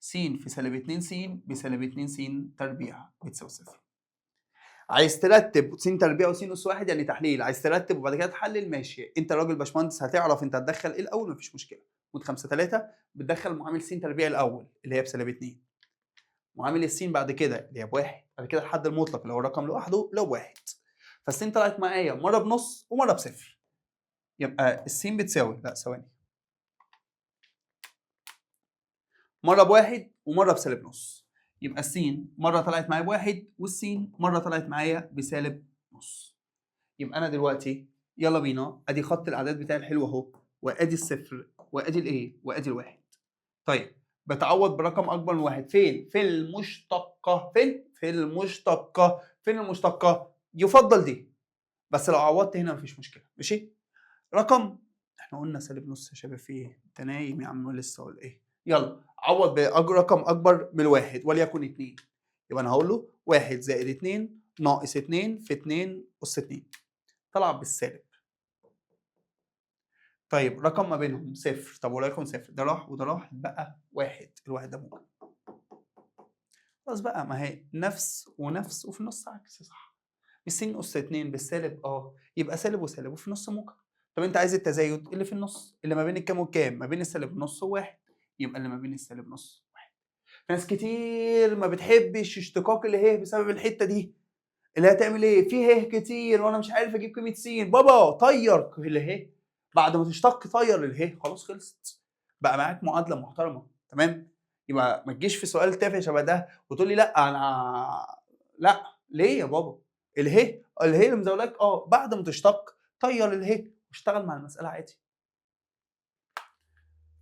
س في سالب 2 س بسالب 2 س تربيع بتساوي صفر. عايز ترتب س تربيع وس اس واحد يعني تحليل، عايز ترتب وبعد كده تحلل ماشي، انت راجل باشمهندس هتعرف انت هتدخل ايه الاول مفيش مشكله. مود 5 3 بتدخل معامل س تربيع الاول اللي هي بسالب 2، معامل السين بعد كده اللي هي بواحد، بعد كده الحد المطلق اللي هو الرقم لوحده لو بواحد. فالسين طلعت معايا مره بنص ومره بصفر، يبقى السين بتساوي لا ثواني مره بواحد ومره بسالب نص، يبقى السين مره طلعت معايا بواحد والسين مره طلعت معايا بسالب نص. يبقى انا دلوقتي يلا بينا ادي خط الاعداد بتاعي الحلو اهو، وادي الصفر وادي الايه وادي الواحد. طيب بتعوض برقم اكبر من واحد فين؟ في المشتقه. فين؟ في المشتقه. فين المشتقه؟ يفضل دي، بس لو عوضت هنا مفيش مشكله. ماشي. رقم احنا قلنا سالب نص يا شباب، في ايه؟ انت نايم يا عم لسه ولا ايه؟ يلا عوض برقم اكبر من واحد وليكن 2. يبقى انا هقول له 1 زائد 2 ناقص 2 في 2 اس 2 طلع بالسالب. طيب رقم ما بينهم صفر، طب وليكن صفر، ده راح وده راح بقى واحد، الواحد ده موجب. خلاص بقى، ما هي نفس ونفس وفي النص عكس صح. السين اس 2 بالسالب يبقى سالب وسالب وفي النص موجب. طب انت عايز التزايد اللي في النص اللي ما بين الكام والكام؟ ما بين السالب نص وواحد، يبقى اللي ما بين السالب نص واحد. ناس كتير ما بتحبش اشتقاق اله بسبب الحته دي، اللي هتعمل ايه؟ في ه كتير وانا مش عارف اجيب قيمه س، بابا طير اله بعد ما تشتق، طير اله خلاص خلصت، بقى معاك معادله محترمه. تمام. يبقى ما تجيش في سؤال تافه شبه ده وتقول لي لا انا لا. ليه يا بابا؟ اله اللي مزولاك بعد ما تشتق طير اله واشتغل مع المساله عادي.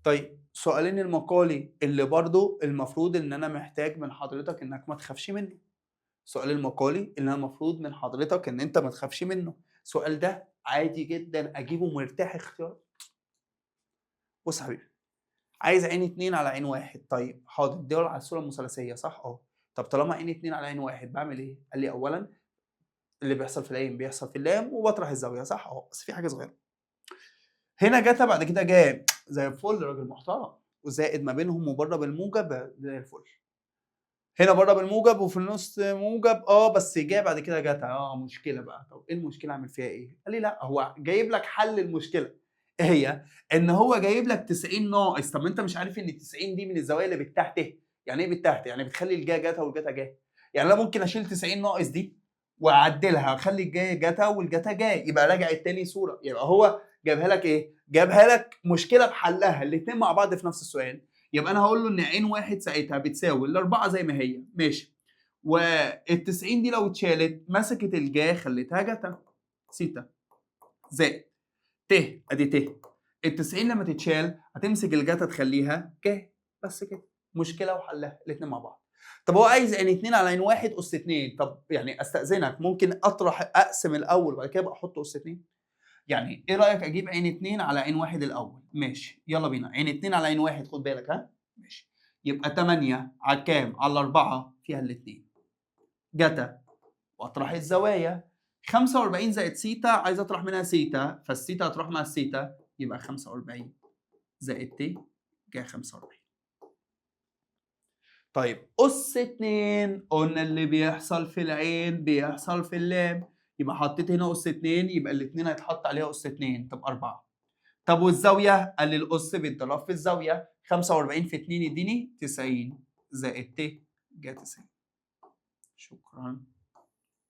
طيب سؤالين المقالي اللي برضو المفروض ان انا محتاج من حضرتك انك ما تخافش منه. سؤال المقالي اللي انا المفروض من حضرتك ان انت ما تخافش منه، السؤال ده عادي جدا اجيبه مرتاح اختيار. بص يا حبيبي، عايز عين 2 على عين 1. طيب حاضر، دول على الصوره المثلثيه صح؟ طب طالما عين 2 على عين 1 بعمل ايه؟ قال لي اولا اللي بيحصل في العين بيحصل في اللام وبطرح الزاويه صح؟ بس في حاجه صغيره هنا جتا بعد كده جاء زي الفل، راجل محترم، وزائد ما بينهم وبره بالموجب زي الفل. هنا بره بالموجب وفي النص موجب بس جاء بعد كده جتا مشكله بقى. طب ايه المشكله؟ اعمل فيها ايه؟ قال لي لا هو جايب لك حل المشكله. ايه هي؟ ان هو جايب لك 90 ناقص. طب ما انت مش عارف ان 90 دي من الزوايا اللي بالتحت. يعني ايه بالتحت؟ يعني بتخلي الجا جتا والجتا جا. يعني انا ممكن اشيل 90 ناقص دي واعدلها اخلي الجاي جتا والجتا جاي، يبقى راجع التاني صوره. يبقى هو جابها لك ايه؟ جابها لك مشكله بحلها الاثنين مع بعض في نفس السؤال. يبقى انا هقول له ان عين واحد ساعتها بتساوي الاربعه زي ما هي ماشي، وال90 دي لو اتشالت مسكت الجا خليتها جتا سيتا زائد ت ادي ت. ال90 لما تتشال هتمسك الجتا تخليها ج. بس كده، مشكله وحلها الاثنين مع بعض. طب هو عايز عين 2 على عين 1 اس 2. طب يعني استاذنك ممكن اقسم الاول وبعد كده ابقى احط اس 2؟ يعني ايه رايك اجيب عين 2 على عين 1 الاول؟ ماشي يلا بينا. عين 2 على عين 1 خد بالك ماشي، يبقى 8 على كام؟ على 4 فيها الاثنين جتا واطرح الزوايا. 45 زائد سيتا عايز اطرح منها سيتا، فالسيتا هتروح مع السيتا يبقى 45 زائد ت جاي 45. طيب أس 2 قلنا اللي بيحصل في العين بيحصل في اللام، يبقى حطيت هنا أس 2 يبقى الاثنين هيتحط عليها أس 2 تبقى 4. طب والزاوية؟ قال لي الأس بيتضرب في الزاوية، 45 في 2 يديني 90 زائد ت جا 90. شكرا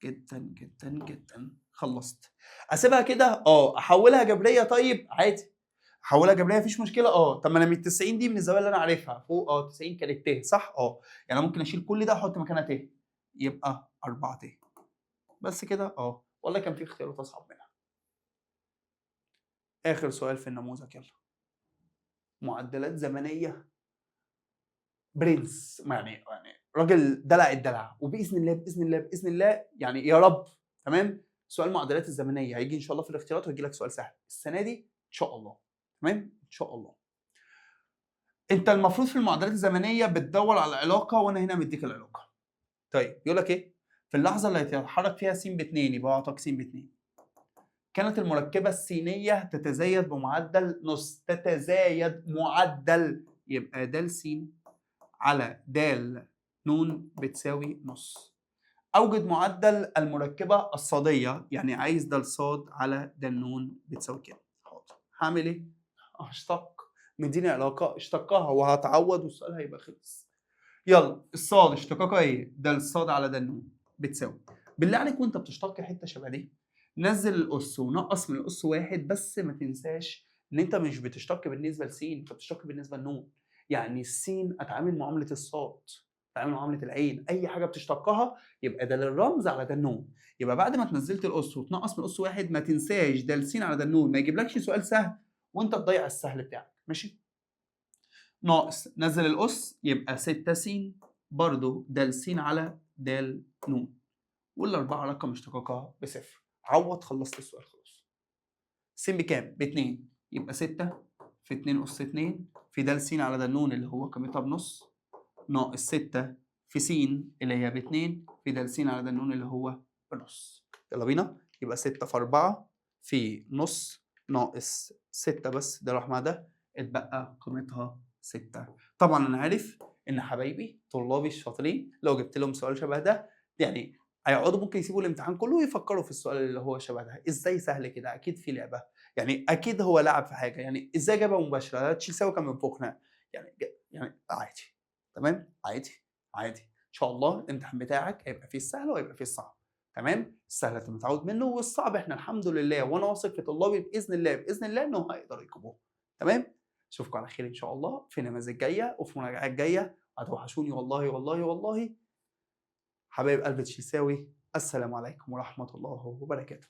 جدا جدا جدا، خلصت. اسيبها كده؟ احولها جبريه؟ طيب عادي احولها جبريه مفيش مشكله. طب ما انا من ال 90 دي من الزاويه اللي انا عارفها فوق 90 كانت ت صح؟ يعني انا ممكن اشيل كل ده احط مكانها ت يبقى 4 ت بس كده. والله كان في اختيارات اصعب منها. اخر سؤال في النموذج يلا. معدلات زمنيه برنس، يعني راجل دلع الدلع، وباذن الله باذن الله باذن الله يعني يا رب. تمام. سؤال المعادلات الزمنيه هيجي ان شاء الله في الاختيارات ويجي لك سؤال سهل السنه دي ان شاء الله. تمام ان شاء الله. انت المفروض في المعادلات الزمنيه بتدور على علاقه، وانا هنا مديك العلاقه. طيب يقول لك ايه؟ في اللحظه اللي هيتحرك فيها س ب2 يبقى اعطاك س ب2. كانت المركبه السينيه تتزايد بمعدل نص، تتزايد معدل، يبقى د س على د ن بتساوي نص. اوجد معدل المركبه الصاديه، يعني عايز د ص على د ن بتساوي كام. حاضر، هعمل ايه؟ هشتق، مديني علاقه اشتقها وهتعوض والسؤال هيبقى خلص. يلا الصاد اشتقاقها ايه؟ د الصاد على د ن بتساوي. بالله عليك وانت بتشتق حته شبه دي، نزل الأس ونقص من الأس واحد، بس ما تنساش إن أنت مش بتشتق بالنسبة لس، أنت بتشتق بالنسبة لنون. يعني السين أتعامل معاملة الصاد، أتعامل معاملة العين، أي حاجة بتشتقها يبقى ده للرمز على ده النون. يبقى بعد ما تنزلت الأس وتنقص من الأس واحد، ما تنساش ده السين على ده النون، ما يجيبلكش سؤال سهل وأنت تضيع السهل بتاعك، ماشي؟ ناقص نزل الأس يبقى 6 س برضه د س على د ن، والأربعة رقم اشتقاقها بصفر. عوض، خلصت السؤال خلاص. س بكام؟ ب2، يبقى 6 في 2 أس 2 في د س على د ن اللي هو قيمتها بنص، ناقص 6 في س اللي هي ب2 في د س على د ن اللي هو بنص. يلا بينا، يبقى 6 في 4 في نص ناقص 6 بس ده راح مع ده، اتبقى قيمتها 6. طبعا أنا عارف إن حبايبي طلابي الشاطرين لو جبت لهم سؤال شبه ده يعني هيقعدوا ممكن يسيبوا الامتحان كله ويفكروا في السؤال اللي هو شبه ده، ازاي سهل كده؟ اكيد في لعبه، يعني اكيد هو لعب في حاجه، يعني ازاي جابها مباشره؟ تشيلساوي كان من فوقنا، يعني عادي، تمام، عادي عادي. ان شاء الله الامتحان بتاعك هيبقى فيه السهل وهيبقى فيه الصعب، تمام. السهل انت متعود منه، والصعب احنا الحمد لله وانا واثق في طلابي باذن الله باذن الله انهم هيقدروا يجيبوه، تمام. اشوفكم على خير ان شاء الله في نماذج جايه وفي مراجعات جايه. هتوحشوني والله والله والله. حبايب قلب تشيلساوي، السلام عليكم ورحمة الله وبركاته.